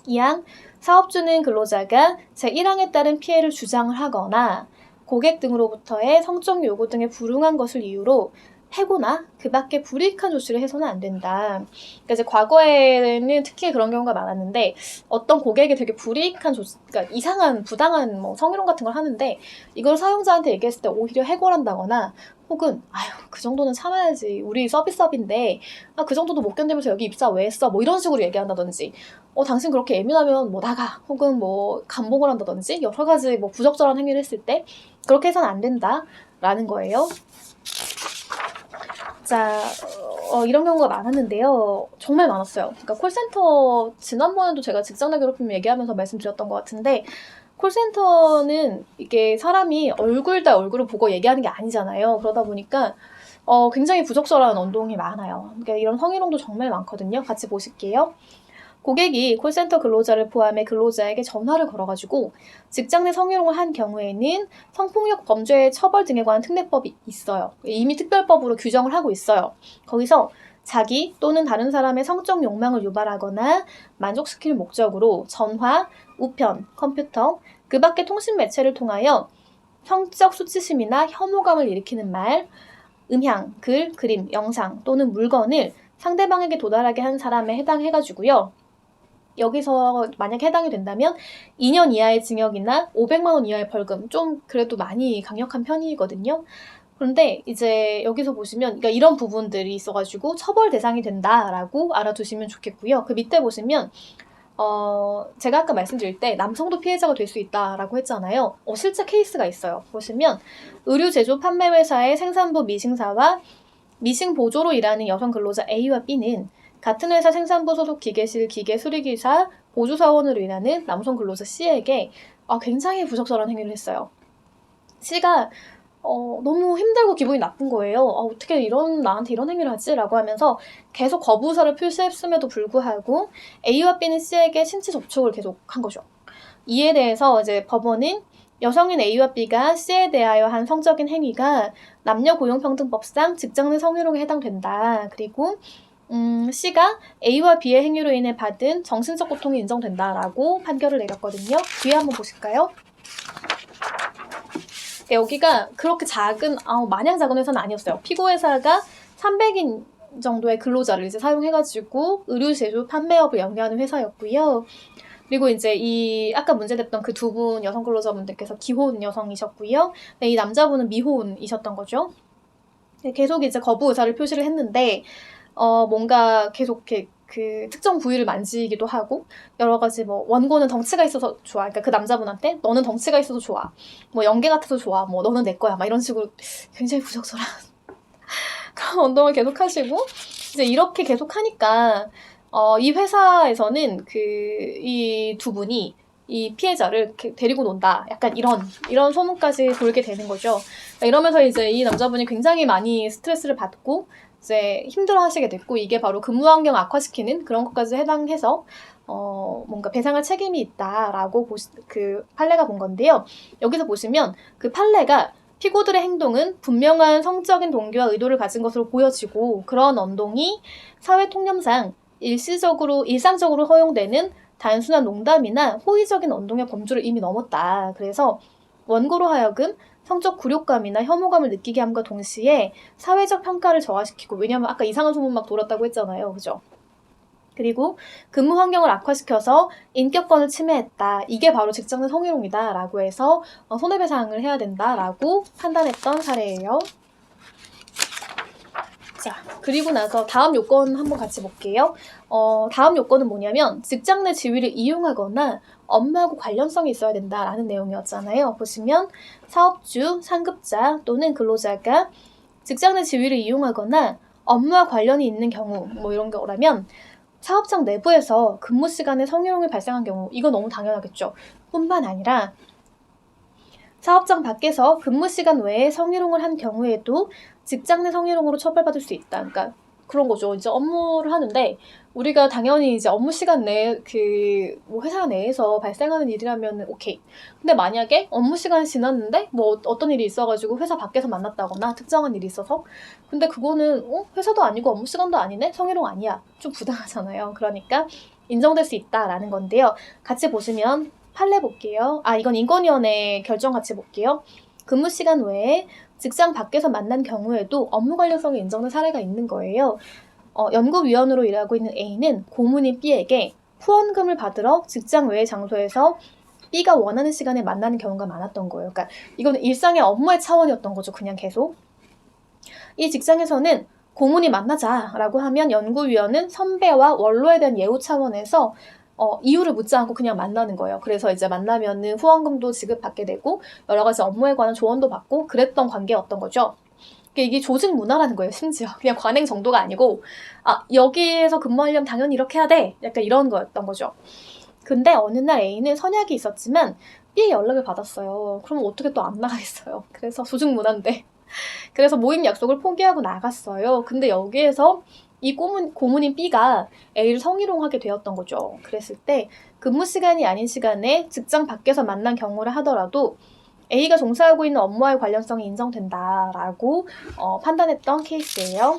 2항 사업주는 근로자가 제1항에 따른 피해를 주장을 하거나 고객 등으로부터의 성적 요구 등에 불응한 것을 이유로 해고나 그 밖에 불이익한 조치를 해서는 안 된다. 그러니까 이제 과거에는 특히 그런 경우가 많았는데 어떤 고객이 되게 불이익한 조치, 그러니까 이상한 부당한 뭐 성희롱 같은 걸 하는데 이걸 사용자한테 얘기했을 때 오히려 해고를 한다거나 혹은 아유 그 정도는 참아야지 우리 서비스업인데 아, 그 정도도 못 견디면서 여기 입사 왜 했어 뭐 이런 식으로 얘기한다든지 당신 그렇게 예민하면 뭐 나가 혹은 뭐 감봉을 한다든지 여러 가지 뭐 부적절한 행위를 했을 때 그렇게 해서는 안 된다라는 거예요. 자, 이런 경우가 많았는데요. 정말 많았어요. 그러니까 콜센터, 지난번에도 제가 직장 내 괴롭힘 얘기하면서 말씀드렸던 것 같은데, 콜센터는 이게 사람이 얼굴 대 얼굴을 보고 얘기하는 게 아니잖아요. 그러다 보니까 굉장히 부적절한 언동이 많아요. 그러니까 이런 성희롱도 정말 많거든요. 같이 보실게요. 고객이 콜센터 근로자를 포함해 근로자에게 전화를 걸어가지고 직장 내 성희롱을 한 경우에는 성폭력 범죄 처벌 등에 관한 특례법이 있어요. 이미 특별법으로 규정을 하고 있어요. 거기서 자기 또는 다른 사람의 성적 욕망을 유발하거나 만족시킬 목적으로 전화, 우편, 컴퓨터, 그 밖의 통신 매체를 통하여 성적 수치심이나 혐오감을 일으키는 말, 음향, 글, 그림, 영상 또는 물건을 상대방에게 도달하게 한 사람에 해당해가지고요. 여기서 만약 해당이 된다면 2년 이하의 징역이나 500만 원 이하의 벌금, 좀 그래도 많이 강력한 편이거든요. 그런데 이제 여기서 보시면 그러니까 이런 부분들이 있어가지고 처벌 대상이 된다라고 알아두시면 좋겠고요. 그 밑에 보시면 제가 아까 말씀드릴 때 남성도 피해자가 될 수 있다라고 했잖아요. 실제 케이스가 있어요. 보시면 의류 제조 판매 회사의 생산부 미싱사와 미싱 보조로 일하는 여성 근로자 A와 B는 같은 회사 생산부 소속 기계실 기계 수리기사 보조사원으로 일하는 남성 근로자 C에게 굉장히 부적절한 행위를 했어요. C가 너무 힘들고 기분이 나쁜 거예요. 어떻게 나한테 이런 행위를 하지? 라고 하면서 계속 거부 의사를 표시했음에도 불구하고 A와 B는 C에게 신체 접촉을 계속 한 거죠. 이에 대해서 이제 법원은 여성인 A와 B가 C에 대하여 한 성적인 행위가 남녀고용평등법상 직장 내 성희롱에 해당된다. 그리고 C가 A와 B의 행위로 인해 받은 정신적 고통이 인정된다라고 판결을 내렸거든요. 뒤에 한번 보실까요? 여기가 그렇게 마냥 작은 회사는 아니었어요. 피고회사가 300인 정도의 근로자를 이제 사용해가지고 의류 제조 판매업을 영위하는 회사였고요. 그리고 이제 아까 문제됐던 그 두 분 여성 근로자분들께서 기혼 여성이셨고요. 이 남자분은 미혼이셨던 거죠. 계속 이제 거부 의사를 표시를 했는데, 뭔가 계속 이렇게 그 특정 부위를 만지기도 하고 여러 가지 뭐 원고는 덩치가 있어서 좋아. 그러니까 그 남자분한테 너는 덩치가 있어서 좋아. 뭐 연계 같아서 좋아. 뭐 너는 내 거야. 막 이런 식으로 굉장히 부적절한 그런 운동을 계속 하시고 이제 이렇게 계속 하니까 이 회사에서는 이 두 분이 이 피해자를 데리고 논다. 약간 이런 소문까지 돌게 되는 거죠. 그러니까 이러면서 이제 이 남자분이 굉장히 많이 스트레스를 받고 이제 힘들어 하시게 됐고 이게 바로 근무 환경 악화시키는 그런 것까지 해당해서 뭔가 배상할 책임이 있다라고 그 판례가 본 건데요. 여기서 보시면 그 판례가 피고들의 행동은 분명한 성적인 동기와 의도를 가진 것으로 보여지고 그런 언동이 사회 통념상 일상적으로 허용되는 단순한 농담이나 호의적인 언동의 범주를 이미 넘었다. 그래서 원고로 하여금 성적 굴욕감이나 혐오감을 느끼게 함과 동시에 사회적 평가를 저하시키고 왜냐하면 아까 이상한 소문 막 돌았다고 했잖아요. 그죠? 그리고 근무 환경을 악화시켜서 인격권을 침해했다. 이게 바로 직장 내 성희롱이다. 라고 해서 손해배상을 해야 된다라고 판단했던 사례예요. 자, 그리고 나서 다음 요건 한번 같이 볼게요. 다음 요건은 뭐냐면 직장 내 지위를 이용하거나 업무하고 관련성이 있어야 된다라는 내용이었잖아요. 보시면 사업주, 상급자 또는 근로자가 직장 내 지위를 이용하거나 업무와 관련이 있는 경우 뭐 이런 거라면 사업장 내부에서 근무 시간에 성희롱이 발생한 경우 이거 너무 당연하겠죠. 뿐만 아니라 사업장 밖에서 근무 시간 외에 성희롱을 한 경우에도 직장 내 성희롱으로 처벌받을 수 있다. 그러니까 그런 거죠. 이제 업무를 하는데 우리가 당연히 이제 업무 시간 내에 뭐 회사 내에서 발생하는 일이라면 오케이. 근데 만약에 업무 시간이 지났는데 뭐 어떤 일이 있어가지고 회사 밖에서 만났다거나 특정한 일이 있어서 근데 그거는 회사도 아니고 업무 시간도 아니네? 성희롱 아니야. 좀 부당하잖아요. 그러니까 인정될 수 있다라는 건데요. 같이 보시면 판례 볼게요. 이건 인권위원회 결정 같이 볼게요. 근무 시간 외에 직장 밖에서 만난 경우에도 업무 관련성이 인정된 사례가 있는 거예요. 연구위원으로 일하고 있는 A는 고문인 B에게 후원금을 받으러 직장 외의 장소에서 B가 원하는 시간에 만나는 경우가 많았던 거예요. 그러니까 이거는 일상의 업무의 차원이었던 거죠. 그냥 계속. 이 직장에서는 고문이 만나자라고 하면 연구위원은 선배와 원로에 대한 예우 차원에서 이유를 묻지 않고 그냥 만나는 거예요. 그래서 이제 만나면은 후원금도 지급받게 되고 여러 가지 업무에 관한 조언도 받고 그랬던 관계였던 거죠. 이게 조직 문화라는 거예요. 심지어 그냥 관행 정도가 아니고 여기에서 근무하려면 당연히 이렇게 해야 돼. 약간 이런 거였던 거죠. 근데 어느 날 A는 선약이 있었지만 B의 연락을 받았어요. 그럼 어떻게 또 안 나가겠어요. 그래서 조직 문화인데. 그래서 모임 약속을 포기하고 나갔어요. 근데 여기에서 이 고문인 B가 A를 성희롱하게 되었던 거죠. 그랬을 때 근무 시간이 아닌 시간에 직장 밖에서 만난 경우를 하더라도 A가 종사하고 있는 업무와의 관련성이 인정된다라고 판단했던 케이스예요.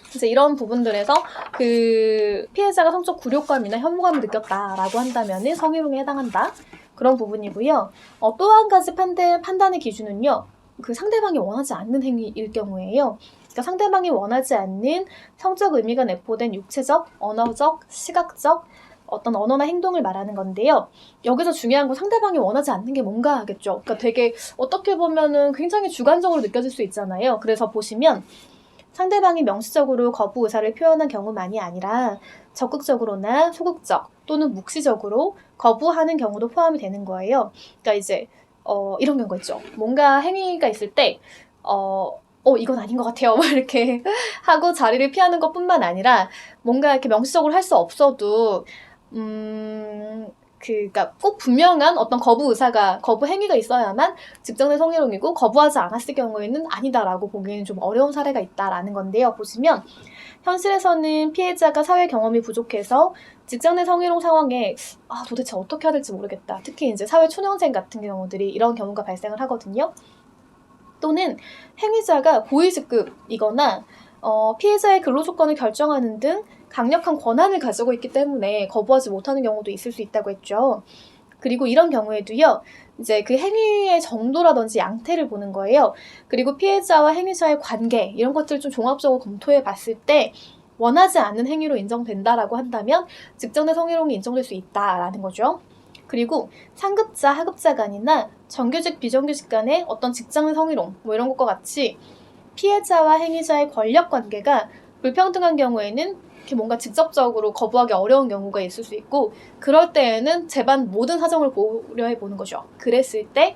그래서 이런 부분들에서 그 피해자가 성적 굴욕감이나 혐오감을 느꼈다라고 한다면 성희롱에 해당한다. 그런 부분이고요. 또 한 가지 판단의 기준은요. 그 상대방이 원하지 않는 행위일 경우에요. 그러니까 상대방이 원하지 않는 성적 의미가 내포된 육체적, 언어적, 시각적 어떤 언어나 행동을 말하는 건데요. 여기서 중요한 건 상대방이 원하지 않는 게 뭔가 하겠죠. 그러니까 되게 어떻게 보면은 굉장히 주관적으로 느껴질 수 있잖아요. 그래서 보시면 상대방이 명시적으로 거부 의사를 표현한 경우만이 아니라 적극적으로나 소극적 또는 묵시적으로 거부하는 경우도 포함이 되는 거예요. 그러니까 이제 이런 경우가 있죠. 뭔가 행위가 있을 때 이건 아닌 것 같아요. 막 이렇게 하고 자리를 피하는 것뿐만 아니라 뭔가 이렇게 명시적으로 할 수 없어도 그러니까 꼭 분명한 어떤 거부 행위가 있어야만 직장 내 성희롱이고 거부하지 않았을 경우에는 아니다라고 보기에는 좀 어려운 사례가 있다라는 건데요. 보시면 현실에서는 피해자가 사회 경험이 부족해서 직장 내 성희롱 상황에 도대체 어떻게 해야 될지 모르겠다. 특히 이제 사회 초년생 같은 경우들이 이런 경우가 발생을 하거든요. 또는 행위자가 고위직급이거나 피해자의 근로조건을 결정하는 등 강력한 권한을 가지고 있기 때문에 거부하지 못하는 경우도 있을 수 있다고 했죠. 그리고 이런 경우에도요. 이제 그 행위의 정도라든지 양태를 보는 거예요. 그리고 피해자와 행위자의 관계 이런 것들을 좀 종합적으로 검토해 봤을 때 원하지 않는 행위로 인정된다라고 한다면 직장 내 성희롱이 인정될 수 있다라는 거죠. 그리고 상급자, 하급자 간이나 정규직, 비정규직 간의 어떤 직장 내 성희롱 이런 것과 같이 피해자와 행위자의 권력 관계가 불평등한 경우에는 이렇게 뭔가 직접적으로 거부하기 어려운 경우가 있을 수 있고 그럴 때에는 재반 모든 사정을 고려해 보는 거죠. 그랬을 때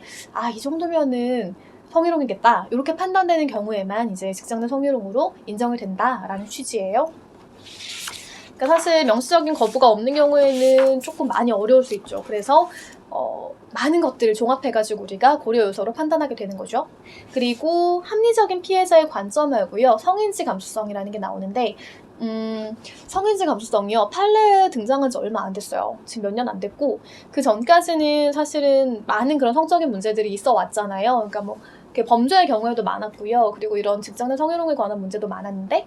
이 정도면은 성희롱이겠다 이렇게 판단되는 경우에만 이제 직장 내 성희롱으로 인정이 된다라는 취지예요. 그러니까 사실 명시적인 거부가 없는 경우에는 조금 많이 어려울 수 있죠. 그래서 많은 것들을 종합해가지고 우리가 고려 요소로 판단하게 되는 거죠. 그리고 합리적인 피해자의 관점 말고요. 성인지 감수성이라는 게 나오는데 성인지 감수성이요. 판례에 등장한 지 얼마 안 됐어요. 지금 몇 년 안 됐고 그 전까지는 사실은 많은 그런 성적인 문제들이 있어 왔잖아요. 그러니까 뭐 범죄의 경우에도 많았고요. 그리고 이런 직장 내 성희롱에 관한 문제도 많았는데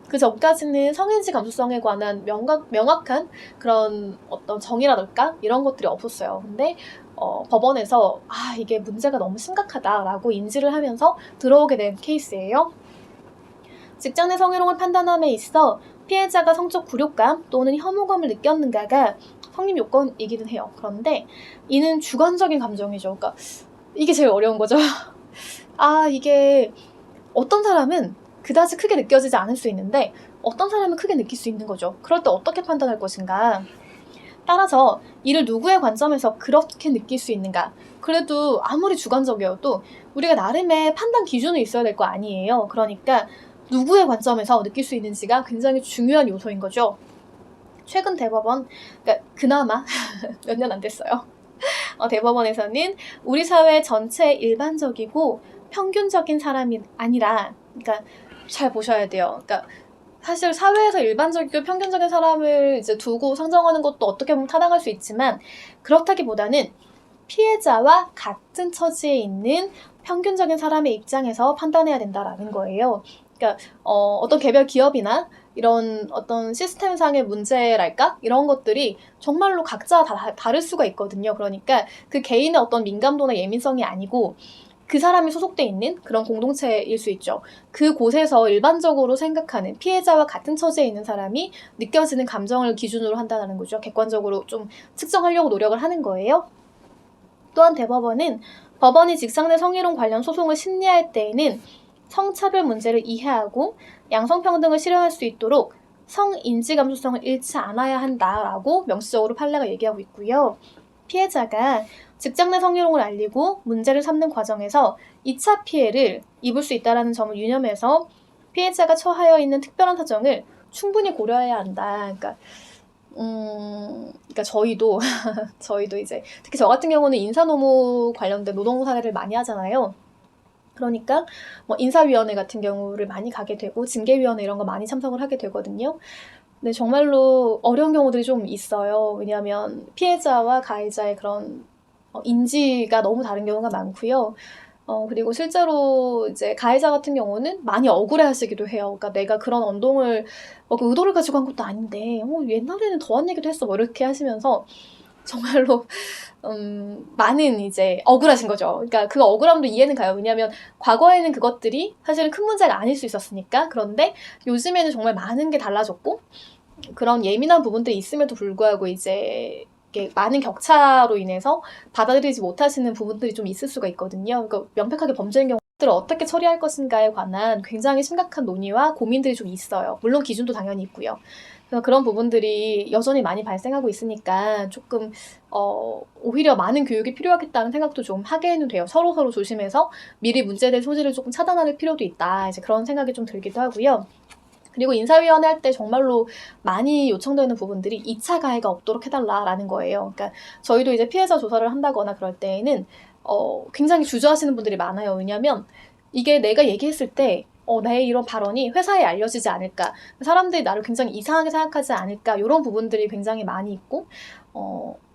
그 전까지는 성인지 감수성에 관한 명확한 그런 어떤 정의라든가 이런 것들이 없었어요. 근데 법원에서 이게 문제가 너무 심각하다라고 인지를 하면서 들어오게 된 케이스예요. 직장 내 성희롱을 판단함에 있어 피해자가 성적 굴욕감 또는 혐오감을 느꼈는가가 성립 요건이기는 해요. 그런데 이는 주관적인 감정이죠. 그러니까 이게 제일 어려운 거죠. 이게 어떤 사람은 그다지 크게 느껴지지 않을 수 있는데 어떤 사람은 크게 느낄 수 있는 거죠. 그럴 때 어떻게 판단할 것인가? 따라서 이를 누구의 관점에서 그렇게 느낄 수 있는가? 그래도 아무리 주관적이어도 우리가 나름의 판단 기준이 있어야 될 거 아니에요. 그러니까 누구의 관점에서 느낄 수 있는지가 굉장히 중요한 요소인 거죠. 최근 대법원, 그러니까 그나마 몇 년 안 됐어요. 대법원에서는 우리 사회 전체 일반적이고 평균적인 사람이 아니라, 그러니까 잘 보셔야 돼요. 그러니까 사실 사회에서 일반적이고 평균적인 사람을 이제 두고 상정하는 것도 어떻게 보면 타당할 수 있지만 그렇다기보다는 피해자와 같은 처지에 있는 평균적인 사람의 입장에서 판단해야 된다라는 거예요. 그러니까 어떤 개별 기업이나 이런 어떤 시스템상의 문제랄까? 이런 것들이 정말로 각자 다 다를 수가 있거든요. 그러니까 그 개인의 어떤 민감도나 예민성이 아니고 그 사람이 소속돼 있는 그런 공동체일 수 있죠. 그곳에서 일반적으로 생각하는 피해자와 같은 처지에 있는 사람이 느껴지는 감정을 기준으로 한다는 거죠. 객관적으로 좀 측정하려고 노력을 하는 거예요. 또한 대법원은 법원이 직장 내 성희롱 관련 소송을 심리할 때에는 성차별 문제를 이해하고 양성평등을 실현할 수 있도록 성인지 감수성을 잃지 않아야 한다라고 명시적으로 판례가 얘기하고 있고요. 피해자가 직장 내 성희롱을 알리고 문제를 삼는 과정에서 2차 피해를 입을 수 있다는 점을 유념해서 피해자가 처하여 있는 특별한 사정을 충분히 고려해야 한다. 그러니까 저희도 이제 특히 저 같은 경우는 인사노무 관련된 노동 사례를 많이 하잖아요. 그러니까 뭐 인사위원회 같은 경우를 많이 가게 되고 징계위원회 이런 거 많이 참석을 하게 되거든요. 근데 정말로 어려운 경우들이 좀 있어요. 왜냐하면 피해자와 가해자의 그런 인지가 너무 다른 경우가 많고요. 그리고 실제로 이제 가해자 같은 경우는 많이 억울해 하시기도 해요. 그러니까 내가 그런 언동을 그 의도를 가지고 한 것도 아닌데 옛날에는 더한 얘기도 했어 뭐 이렇게 하시면서 정말로 많은 이제 억울하신 거죠. 그러니까 그 억울함도 이해는 가요. 왜냐하면 과거에는 그것들이 사실은 큰 문제가 아닐 수 있었으니까. 그런데 요즘에는 정말 많은 게 달라졌고 그런 예민한 부분들이 있음에도 불구하고 이제 많은 격차로 인해서 받아들이지 못하시는 부분들이 좀 있을 수가 있거든요. 그러니까 명백하게 범죄인 경우들을 어떻게 처리할 것인가에 관한 굉장히 심각한 논의와 고민들이 좀 있어요. 물론 기준도 당연히 있고요. 그래서 그런 부분들이 여전히 많이 발생하고 있으니까 조금 오히려 많은 교육이 필요하겠다는 생각도 좀 하게는 돼요. 서로 조심해서 미리 문제될 소지를 조금 차단할 필요도 있다. 이제 그런 생각이 좀 들기도 하고요. 그리고 인사위원회 할 때 정말로 많이 요청되는 부분들이 2차 가해가 없도록 해달라라는 거예요. 그러니까 저희도 이제 피해자 조사를 한다거나 그럴 때에는 굉장히 주저하시는 분들이 많아요. 왜냐하면 이게 내가 얘기했을 때 나의 이런 발언이 회사에 알려지지 않을까, 사람들이 나를 굉장히 이상하게 생각하지 않을까, 이런 부분들이 굉장히 많이 있고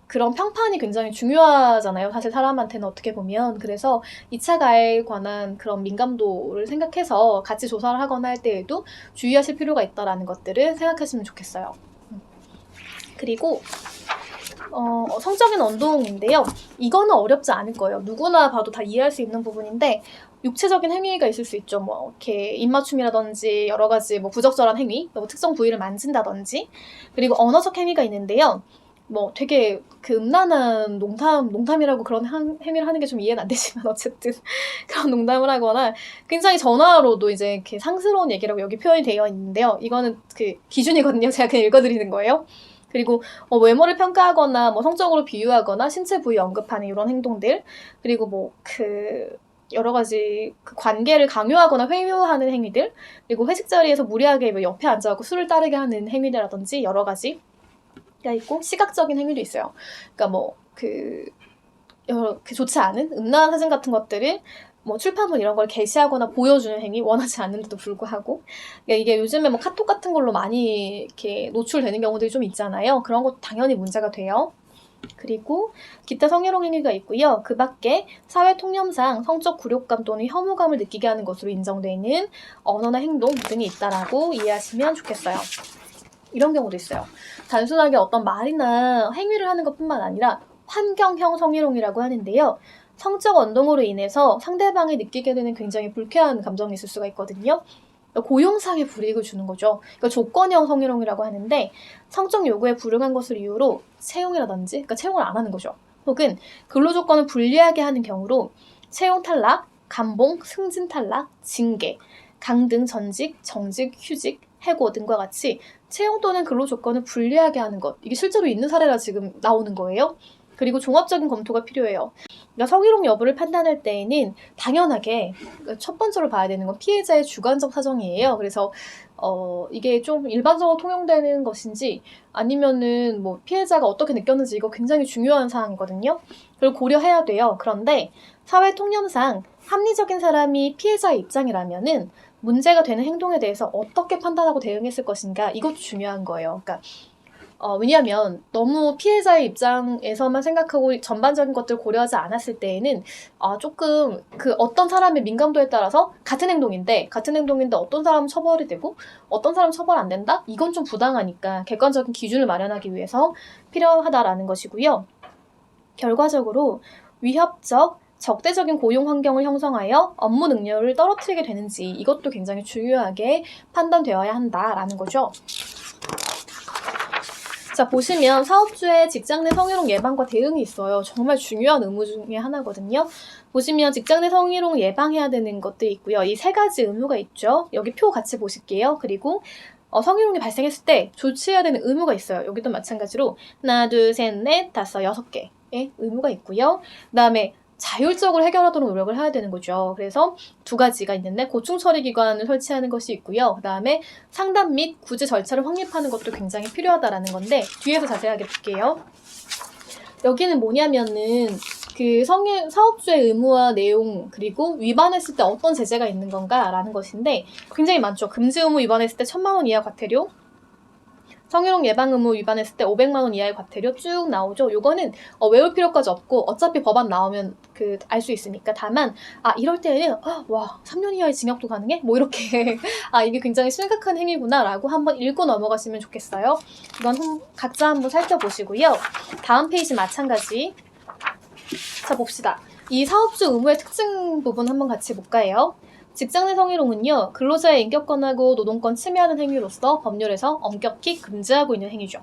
그런 평판이 굉장히 중요하잖아요. 사실 사람한테는 어떻게 보면. 그래서 2차 가해에 관한 그런 민감도를 생각해서 같이 조사를 하거나 할 때에도 주의하실 필요가 있다는 것들을 생각하시면 좋겠어요. 그리고 성적인 언동인데요. 이거는 어렵지 않을 거예요. 누구나 봐도 다 이해할 수 있는 부분인데 육체적인 행위가 있을 수 있죠. 뭐 이렇게 입맞춤이라든지 여러 가지 뭐 부적절한 행위, 뭐 특정 부위를 만진다든지, 그리고 언어적 행위가 있는데요. 뭐 되게 그 음란한 농담이라고 그런 행위를 하는 게 좀 이해는 안 되지만 어쨌든 그런 농담을 하거나 굉장히 전화로도 이제 이렇게 상스러운 얘기라고 여기 표현이 되어 있는데요. 이거는 그 기준이거든요. 제가 그냥 읽어드리는 거예요. 그리고 외모를 평가하거나 뭐 성적으로 비유하거나 신체 부위 언급하는 이런 행동들, 그리고 뭐 여러 가지 그 관계를 강요하거나 회유하는 행위들, 그리고 회식 자리에서 무리하게 뭐 옆에 앉아갖고 술을 따르게 하는 행위들이라든지 여러 가지가 있고, 시각적인 행위도 있어요. 그러니까 좋지 않은 음란한 사진 같은 것들을 뭐 출판물 이런 걸 게시하거나 보여주는 행위, 원하지 않는데도 불구하고. 그러니까 이게 요즘에 뭐 카톡 같은 걸로 많이 이렇게 노출되는 경우들이 좀 있잖아요. 그런 것도 당연히 문제가 돼요. 그리고 기타 성희롱 행위가 있고요. 그 밖에 사회 통념상 성적 굴욕감 또는 혐오감을 느끼게 하는 것으로 인정되는 언어나 행동 등이 있다라고 이해하시면 좋겠어요. 이런 경우도 있어요. 단순하게 어떤 말이나 행위를 하는 것뿐만 아니라 환경형 성희롱이라고 하는데요. 성적 언동으로 인해서 상대방이 느끼게 되는 굉장히 불쾌한 감정이 있을 수가 있거든요. 고용상의 불이익을 주는 거죠. 그러니까 조건형 성희롱이라고 하는데 성적 요구에 불응한 것을 이유로 채용이라든지, 그러니까 채용을 안 하는 거죠. 혹은 근로조건을 불리하게 하는 경우로 채용 탈락, 감봉, 승진 탈락, 징계, 강등, 전직, 정직, 휴직, 해고 등과 같이 채용 또는 근로 조건을 불리하게 하는 것, 이게 실제로 있는 사례라 지금 나오는 거예요. 그리고 종합적인 검토가 필요해요. 그러니까 성희롱 여부를 판단할 때에는 당연하게 첫 번째로 봐야 되는 건 피해자의 주관적 사정이에요. 그래서 이게 좀 일반적으로 통용되는 것인지 아니면은 뭐 피해자가 어떻게 느꼈는지, 이거 굉장히 중요한 사항이거든요. 그걸 고려해야 돼요. 그런데 사회 통념상 합리적인 사람이 피해자의 입장이라면은 문제가 되는 행동에 대해서 어떻게 판단하고 대응했을 것인가, 이것도 중요한 거예요. 그러니까 왜냐하면 너무 피해자의 입장에서만 생각하고 전반적인 것들을 고려하지 않았을 때에는 조금 그 어떤 사람의 민감도에 따라서 같은 행동인데 어떤 사람은 처벌이 되고 어떤 사람은 처벌 안 된다? 이건 좀 부당하니까 객관적인 기준을 마련하기 위해서 필요하다라는 것이고요. 결과적으로 위협적, 적대적인 고용 환경을 형성하여 업무 능력을 떨어뜨리게 되는지 이것도 굉장히 중요하게 판단되어야 한다라는 거죠. 자, 보시면 사업주의 직장 내 성희롱 예방과 대응이 있어요. 정말 중요한 의무 중에 하나거든요. 보시면 직장 내 성희롱 예방해야 되는 것들이 있고요. 이 3가지 의무가 있죠. 여기 표 같이 보실게요. 그리고 성희롱이 발생했을 때 조치해야 되는 의무가 있어요. 여기도 마찬가지로 하나, 둘, 셋, 넷, 다섯, 6개의 의무가 있고요. 그 다음에 자율적으로 해결하도록 노력을 해야 되는 거죠. 그래서 2가지가 있는데 고충 처리 기관을 설치하는 것이 있고요. 그 다음에 상담 및 구제 절차를 확립하는 것도 굉장히 필요하다라는 건데 뒤에서 자세하게 볼게요. 여기는 뭐냐면은 그 사업주의 의무와 내용 그리고 위반했을 때 어떤 제재가 있는 건가라는 것인데 굉장히 많죠. 금지 의무 위반했을 때 1,000만 원 이하 과태료, 성희롱 예방 의무 위반했을 때 500만 원 이하의 과태료 쭉 나오죠. 요거는 외울 필요까지 없고 어차피 법안 나오면 알 수 있으니까. 다만 이럴 때는 와 3년 이하의 징역도 가능해? 뭐 이렇게 이게 굉장히 심각한 행위구나 라고 한번 읽고 넘어가시면 좋겠어요. 이건 각자 한번 살펴보시고요. 다음 페이지 마찬가지. 자, 봅시다. 이 사업주 의무의 특징 부분 한번 같이 볼까요? 직장 내 성희롱은요, 근로자의 인격권하고 노동권 침해하는 행위로서 법률에서 엄격히 금지하고 있는 행위죠.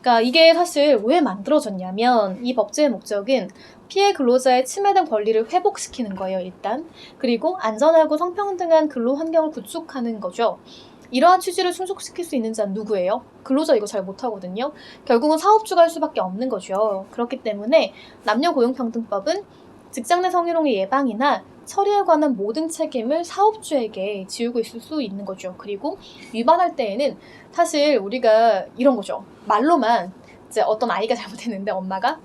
그러니까 이게 사실 왜 만들어졌냐면 이 법제의 목적은 피해 근로자의 침해된 권리를 회복시키는 거예요, 일단. 그리고 안전하고 성평등한 근로 환경을 구축하는 거죠. 이러한 취지를 충족시킬 수 있는 자는 누구예요? 근로자 이거 잘 못하거든요. 결국은 사업주가 할 수밖에 없는 거죠. 그렇기 때문에 남녀고용평등법은 직장 내 성희롱의 예방이나 처리에 관한 모든 책임을 사업주에게 지우고 있을 수 있는 거죠. 그리고 위반할 때에는 사실 우리가 이런 거죠. 말로만 이제 어떤 아이가 잘못했는데 엄마가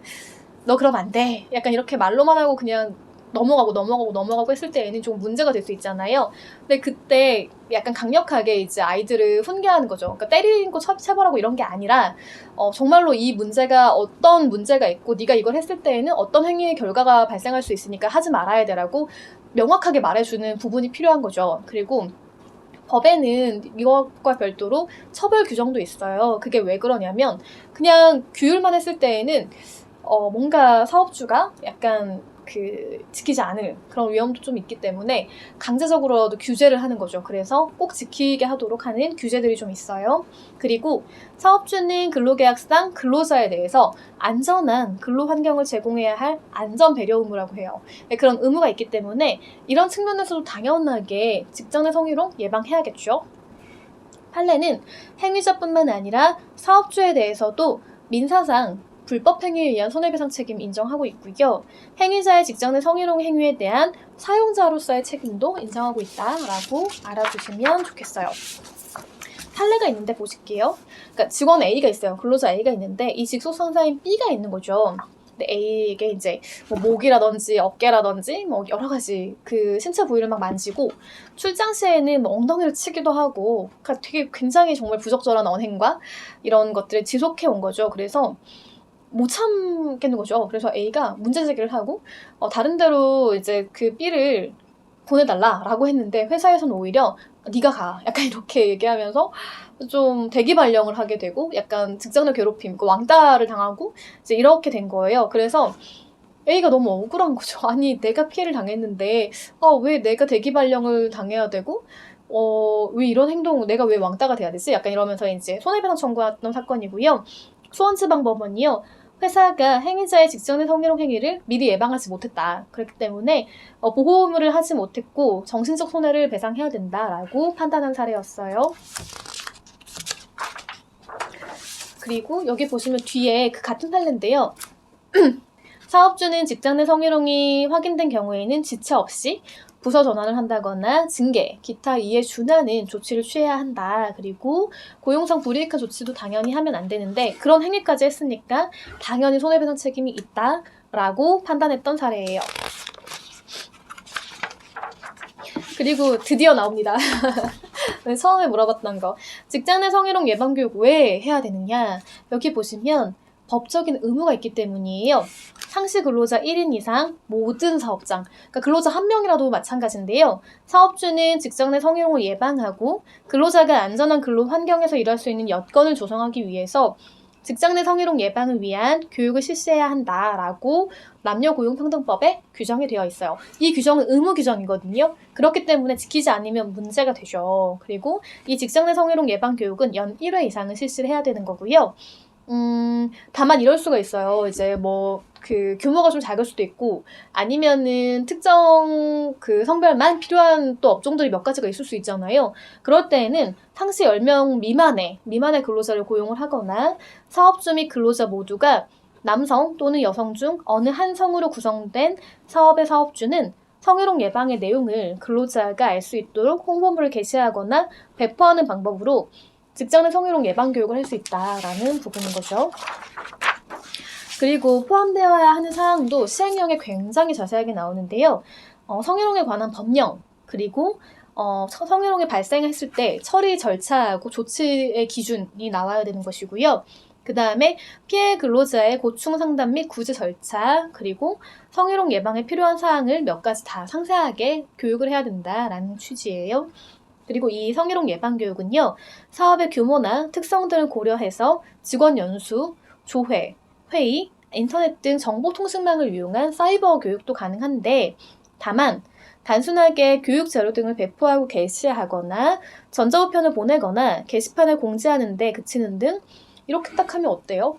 너 그러면 안 돼. 약간 이렇게 말로만 하고 그냥 넘어가고 했을 때에는 좀 문제가 될 수 있잖아요. 근데 그때 약간 강력하게 이제 아이들을 훈계하는 거죠. 그러니까 때리고 체벌하고 이런 게 아니라 정말로 이 문제가 어떤 문제가 있고 네가 이걸 했을 때에는 어떤 행위의 결과가 발생할 수 있으니까 하지 말아야 되라고 명확하게 말해주는 부분이 필요한 거죠. 그리고 법에는 이것과 별도로 처벌 규정도 있어요. 그게 왜 그러냐면 그냥 규율만 했을 때에는 뭔가 사업주가 약간 지키지 않을 그런 위험도 좀 있기 때문에 강제적으로라도 규제를 하는 거죠. 그래서 꼭 지키게 하도록 하는 규제들이 좀 있어요. 그리고 사업주는 근로계약상 근로자에 대해서 안전한 근로 환경을 제공해야 할 안전 배려 의무라고 해요. 그런 의무가 있기 때문에 이런 측면에서도 당연하게 직장 내 성희롱 예방해야겠죠. 판례는 행위자뿐만 아니라 사업주에 대해서도 민사상 불법 행위에 의한 손해배상 책임 인정하고 있고요. 행위자의 직장 내 성희롱 행위에 대한 사용자로서의 책임도 인정하고 있다라고 알아두시면 좋겠어요. 판례가 있는데 보실게요. 그러니까 직원 A가 있어요. 근로자 A가 있는데 이 직속 상사인 B가 있는 거죠. 근데 A에게 이제 목이라든지 어깨라든지 여러 가지 신체 부위를 막 만지고 출장 시에는 엉덩이를 치기도 하고 그러니까 되게 굉장히 정말 부적절한 언행과 이런 것들을 지속해 온 거죠. 그래서 못 참겠는 거죠. 그래서 A가 문제 제기를 하고 다른 데로 이제 B를 보내달라라고 했는데 회사에서는 오히려 네가 가 약간 이렇게 얘기하면서 좀 대기 발령을 하게 되고 약간 직장 내 괴롭힘, 왕따를 당하고 이제 이렇게 된 거예요. 그래서 A가 너무 억울한 거죠. 아니 내가 피해를 당했는데 왜 내가 대기 발령을 당해야 되고 왜 이런 행동 내가 왜 왕따가 돼야 되지? 약간 이러면서 이제 손해배상 청구했던 사건이고요. 수원지방법원이요. 회사가 행위자의 직장 내 성희롱 행위를 미리 예방하지 못했다. 그렇기 때문에 보호 의무를 하지 못했고 정신적 손해를 배상해야 된다라고 판단한 사례였어요. 그리고 여기 보시면 뒤에 같은 판례인데요. 사업주는 직장 내 성희롱이 확인된 경우에는 지체 없이 부서 전환을 한다거나 징계, 기타 이에 준하는 조치를 취해야 한다. 그리고 고용상 불이익한 조치도 당연히 하면 안 되는데 그런 행위까지 했으니까 당연히 손해배상 책임이 있다라고 판단했던 사례예요. 그리고 드디어 나옵니다. 네, 처음에 물어봤던 거. 직장 내 성희롱 예방 교육 왜 해야 되느냐? 여기 보시면 법적인 의무가 있기 때문이에요. 상시 근로자 1인 이상 모든 사업장, 그러니까 근로자 한 명이라도 마찬가지인데요. 사업주는 직장 내 성희롱을 예방하고 근로자가 안전한 근로 환경에서 일할 수 있는 여건을 조성하기 위해서 직장 내 성희롱 예방을 위한 교육을 실시해야 한다라고 남녀고용평등법에 규정이 되어 있어요. 이 규정은 의무 규정이거든요. 그렇기 때문에 지키지 않으면 문제가 되죠. 그리고 이 직장 내 성희롱 예방 교육은 연 1회 이상은 실시를 해야 되는 거고요. 다만 이럴 수가 있어요. 이제 뭐 규모가 좀 작을 수도 있고 아니면은 특정 성별만 필요한 또 업종들이 몇 가지가 있을 수 있잖아요. 그럴 때에는 상시 10명 미만의 근로자를 고용을 하거나 사업주 및 근로자 모두가 남성 또는 여성 중 어느 한 성으로 구성된 사업의 사업주는 성희롱 예방의 내용을 근로자가 알 수 있도록 홍보물을 게시하거나 배포하는 방법으로 직장 내 성희롱 예방 교육을 할 수 있다라는 부분인 거죠. 그리고 포함되어야 하는 사항도 시행령에 굉장히 자세하게 나오는데요. 성희롱에 관한 법령, 그리고 성희롱이 발생했을 때 처리 절차하고 조치의 기준이 나와야 되는 것이고요. 그 다음에 피해 근로자의 고충 상담 및 구제 절차, 그리고 성희롱 예방에 필요한 사항을 몇 가지 다 상세하게 교육을 해야 된다라는 취지예요. 그리고 이 성희롱 예방 교육은요, 사업의 규모나 특성들을 고려해서 직원 연수, 조회, 회의, 인터넷 등 정보통신망을 이용한 사이버 교육도 가능한데, 다만 단순하게 교육 자료 등을 배포하고 게시하거나 전자우편을 보내거나 게시판을 공지하는 데 그치는 등 이렇게 딱 하면 어때요?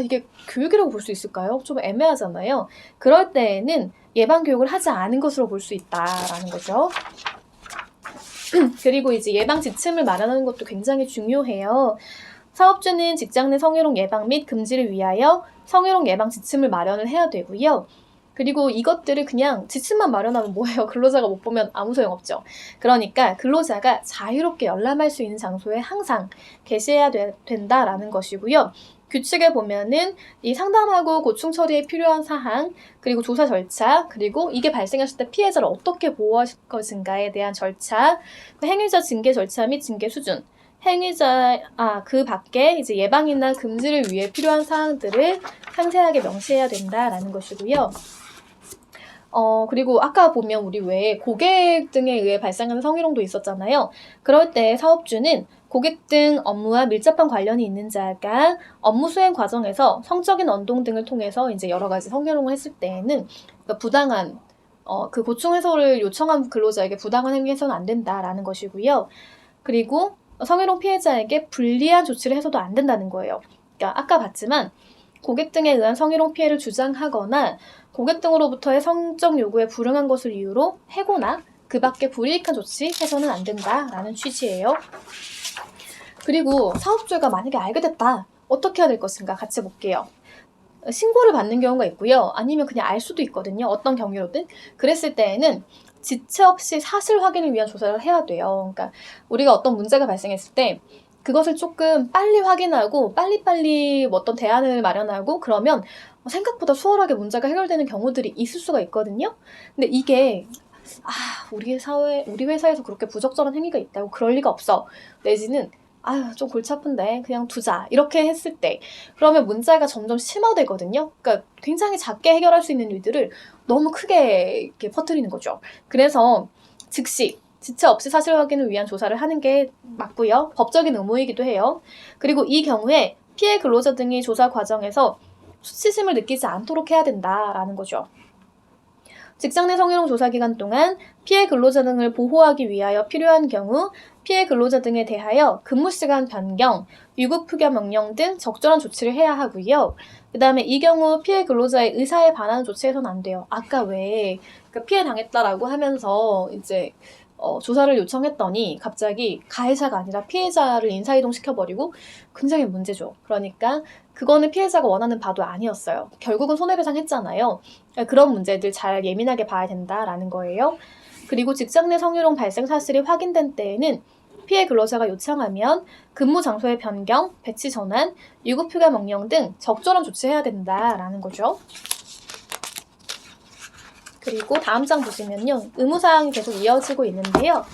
이게 교육이라고 볼 수 있을까요? 좀 애매하잖아요. 그럴 때에는 예방 교육을 하지 않은 것으로 볼 수 있다라는 거죠. 그리고 이제 예방 지침을 마련하는 것도 굉장히 중요해요. 사업주는 직장 내 성희롱 예방 및 금지를 위하여 성희롱 예방 지침을 마련을 해야 되고요. 그리고 이것들을 그냥 지침만 마련하면 뭐예요? 근로자가 못 보면 아무 소용없죠. 그러니까 근로자가 자유롭게 열람할 수 있는 장소에 항상 게시해야 된다라는 것이고요. 규칙에 보면은 이 상담하고 고충 처리에 필요한 사항, 그리고 조사 절차, 그리고 이게 발생했을 때 피해자를 어떻게 보호할 것인가에 대한 절차, 행위자 징계 절차 및 징계 수준, 그 밖에 이제 예방이나 금지를 위해 필요한 사항들을 상세하게 명시해야 된다라는 것이고요. 그리고 아까 보면 우리 왜 고객 등에 의해 발생하는 성희롱도 있었잖아요. 그럴 때 사업주는 고객 등 업무와 밀접한 관련이 있는 자가 업무 수행 과정에서 성적인 언동 등을 통해서 이제 여러 가지 성희롱을 했을 때에는 부당한 그 고충 해소를 요청한 근로자에게 부당한 행위해서는 안 된다라는 것이고요. 그리고 성희롱 피해자에게 불리한 조치를 해서도 안 된다는 거예요. 그러니까 아까 봤지만 고객 등에 의한 성희롱 피해를 주장하거나 고객 등으로부터의 성적 요구에 불응한 것을 이유로 해고나 그 밖에 불이익한 조치 해서는 안 된다라는 취지예요. 그리고 사업주가 만약에 알게 됐다. 어떻게 해야 될 것인가 같이 볼게요. 신고를 받는 경우가 있고요. 아니면 그냥 알 수도 있거든요. 어떤 경위로든. 그랬을 때에는 지체 없이 사실 확인을 위한 조사를 해야 돼요. 그러니까 우리가 어떤 문제가 발생했을 때 그것을 조금 빨리 확인하고 빨리빨리 어떤 대안을 마련하고 그러면 생각보다 수월하게 문제가 해결되는 경우들이 있을 수가 있거든요. 근데 이게 우리 회사에서 그렇게 부적절한 행위가 있다고 그럴 리가 없어. 내지는 좀 골치 아픈데 그냥 두자 이렇게 했을 때 그러면 문제가 점점 심화되거든요. 그러니까 굉장히 작게 해결할 수 있는 일들을 너무 크게 이렇게 퍼뜨리는 거죠. 그래서 즉시 지체 없이 사실 확인을 위한 조사를 하는 게 맞고요. 법적인 의무이기도 해요. 그리고 이 경우에 피해 근로자 등이 조사 과정에서 수치심을 느끼지 않도록 해야 된다라는 거죠. 직장 내 성희롱 조사 기간 동안 피해 근로자 등을 보호하기 위하여 필요한 경우 피해 근로자 등에 대하여 근무 시간 변경, 유급 휴가 명령 등 적절한 조치를 해야 하고요. 그 다음에 이 경우 피해 근로자의 의사에 반하는 조치해서는 안 돼요. 아까 왜 피해 당했다라고 하면서 이제 조사를 요청했더니 갑자기 가해자가 아니라 피해자를 인사이동시켜버리고 굉장히 문제죠. 그러니까 그거는 피해자가 원하는 바도 아니었어요. 결국은 손해배상 했잖아요. 그런 문제들 잘 예민하게 봐야 된다라는 거예요. 그리고 직장 내 성희롱 발생 사실이 확인된 때에는 피해 근로자가 요청하면 근무 장소의 변경, 배치 전환, 유급 휴가 명령 등 적절한 조치해야 된다라는 거죠. 그리고 다음 장 보시면요. 의무사항이 계속 이어지고 있는데요.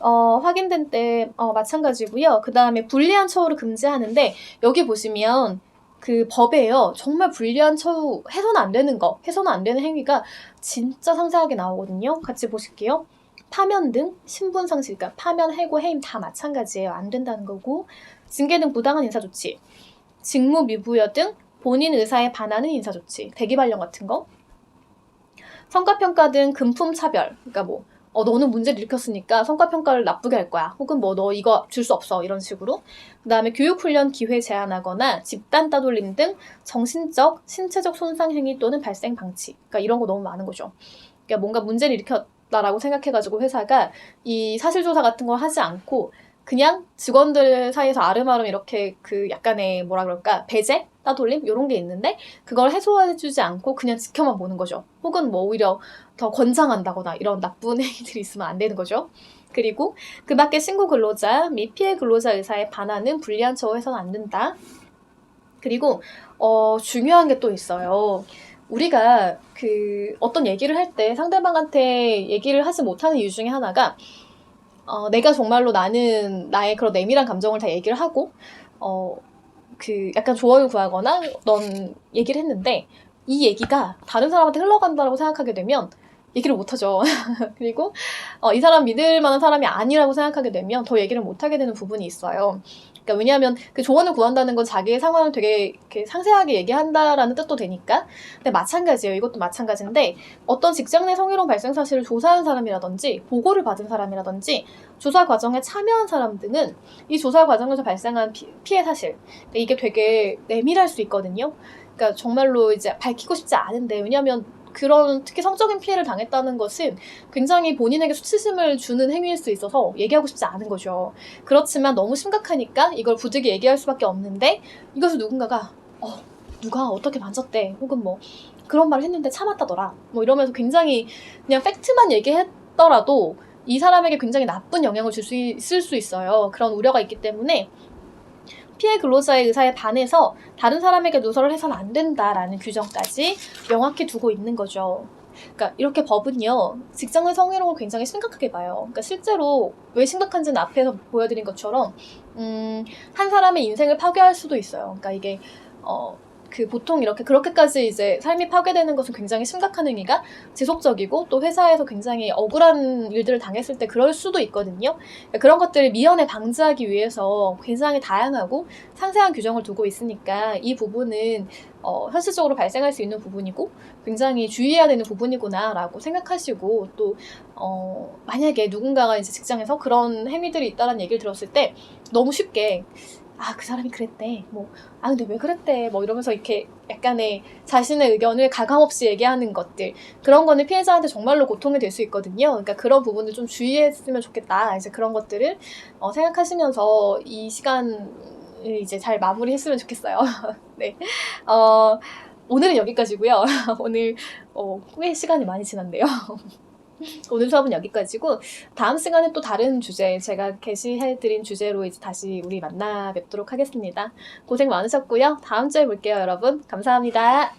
확인된 때 마찬가지고요. 그 다음에 불리한 처우를 금지하는데 여기 보시면 그 법에요. 정말 불리한 처우, 해서는 안 되는 거, 해서는 안 되는 행위가 진짜 상세하게 나오거든요. 같이 보실게요. 파면 등 신분상실, 그러니까 파면, 해고, 해임 다 마찬가지예요. 안 된다는 거고, 징계 등 부당한 인사조치, 직무 미부여 등 본인 의사에 반하는 인사조치, 대기발령 같은 거, 성과평가 등 금품 차별, 그러니까 뭐 너는 문제를 일으켰으니까 성과평가를 나쁘게 할 거야. 혹은 뭐 너 이거 줄 수 없어. 이런 식으로. 그 다음에 교육훈련 기회 제한하거나 집단 따돌림 등 정신적, 신체적 손상 행위 또는 발생 방치. 그러니까 이런 거 너무 많은 거죠. 그러니까 뭔가 문제를 일으켰다라고 생각해가지고 회사가 이 사실조사 같은 걸 하지 않고 그냥 직원들 사이에서 아름아름 이렇게 그 약간의 뭐라 그럴까 배제? 따돌림? 이런 게 있는데 그걸 해소해주지 않고 그냥 지켜만 보는 거죠. 혹은 뭐 오히려 더 권장한다거나 이런 나쁜 행위들이 있으면 안 되는 거죠. 그리고 그 밖에 신고 근로자 및 피해 근로자 의사에 반하는 불리한 처우해서는 안 된다. 그리고 중요한 게 또 있어요. 우리가 그 어떤 얘기를 할 때 상대방한테 얘기를 하지 못하는 이유 중에 하나가 내가 정말로 나는 나의 그런 내밀한 감정을 다 얘기를 하고 그 약간 조언을 구하거나 넌 얘기를 했는데 이 얘기가 다른 사람한테 흘러간다고 생각하게 되면 얘기를 못하죠. 그리고 이 사람 믿을 만한 사람이 아니라고 생각하게 되면 더 얘기를 못하게 되는 부분이 있어요. 그러니까 왜냐하면 그 조언을 구한다는 건 자기의 상황을 되게 이렇게 상세하게 얘기한다라는 뜻도 되니까. 근데 마찬가지예요. 이것도 마찬가지인데 어떤 직장 내 성희롱 발생 사실을 조사한 사람이라든지 보고를 받은 사람이라든지 조사 과정에 참여한 사람 등은 이 조사 과정에서 발생한 피해 사실 이게 되게 내밀할 수 있거든요. 그러니까 정말로 이제 밝히고 싶지 않은데 왜냐하면 그런 특히 성적인 피해를 당했다는 것은 굉장히 본인에게 수치심을 주는 행위일 수 있어서 얘기하고 싶지 않은 거죠. 그렇지만 너무 심각하니까 이걸 부득이 얘기할 수밖에 없는데 이것을 누군가가 누가 어떻게 만졌대 혹은 뭐 그런 말을 했는데 참았다더라 뭐 이러면서 굉장히 그냥 팩트만 얘기했더라도 이 사람에게 굉장히 나쁜 영향을 줄 수 있을 수 있어요. 그런 우려가 있기 때문에 피해 근로자의 의사에 반해서 다른 사람에게 누설을 해서는 안 된다라는 규정까지 명확히 두고 있는 거죠. 그러니까 이렇게 법은요, 직장 내 성희롱을 굉장히 심각하게 봐요. 그러니까 실제로 왜 심각한지는 앞에서 보여드린 것처럼 한 사람의 인생을 파괴할 수도 있어요. 그러니까 이게 그 보통 이렇게 그렇게까지 이제 삶이 파괴되는 것은 굉장히 심각한 행위가 지속적이고 또 회사에서 굉장히 억울한 일들을 당했을 때 그럴 수도 있거든요. 그러니까 그런 것들을 미연에 방지하기 위해서 굉장히 다양하고 상세한 규정을 두고 있으니까 이 부분은 현실적으로 발생할 수 있는 부분이고 굉장히 주의해야 되는 부분이구나라고 생각하시고 또 만약에 누군가가 이제 직장에서 그런 행위들이 있다는 얘기를 들었을 때 너무 쉽게 그 사람이 그랬대. 근데 왜 그랬대. 이러면서 이렇게 약간의 자신의 의견을 가감없이 얘기하는 것들. 그런 거는 피해자한테 정말로 고통이 될 수 있거든요. 그러니까 그런 부분을 좀 주의했으면 좋겠다. 이제 그런 것들을 생각하시면서 이 시간을 이제 잘 마무리했으면 좋겠어요. 네. 오늘은 여기까지고요. 오늘 꽤 시간이 많이 지났네요. 오늘 수업은 여기까지고 다음 시간에 또 다른 주제 제가 게시해드린 주제로 이제 다시 우리 만나 뵙도록 하겠습니다. 고생 많으셨고요. 다음 주에 볼게요, 여러분. 감사합니다.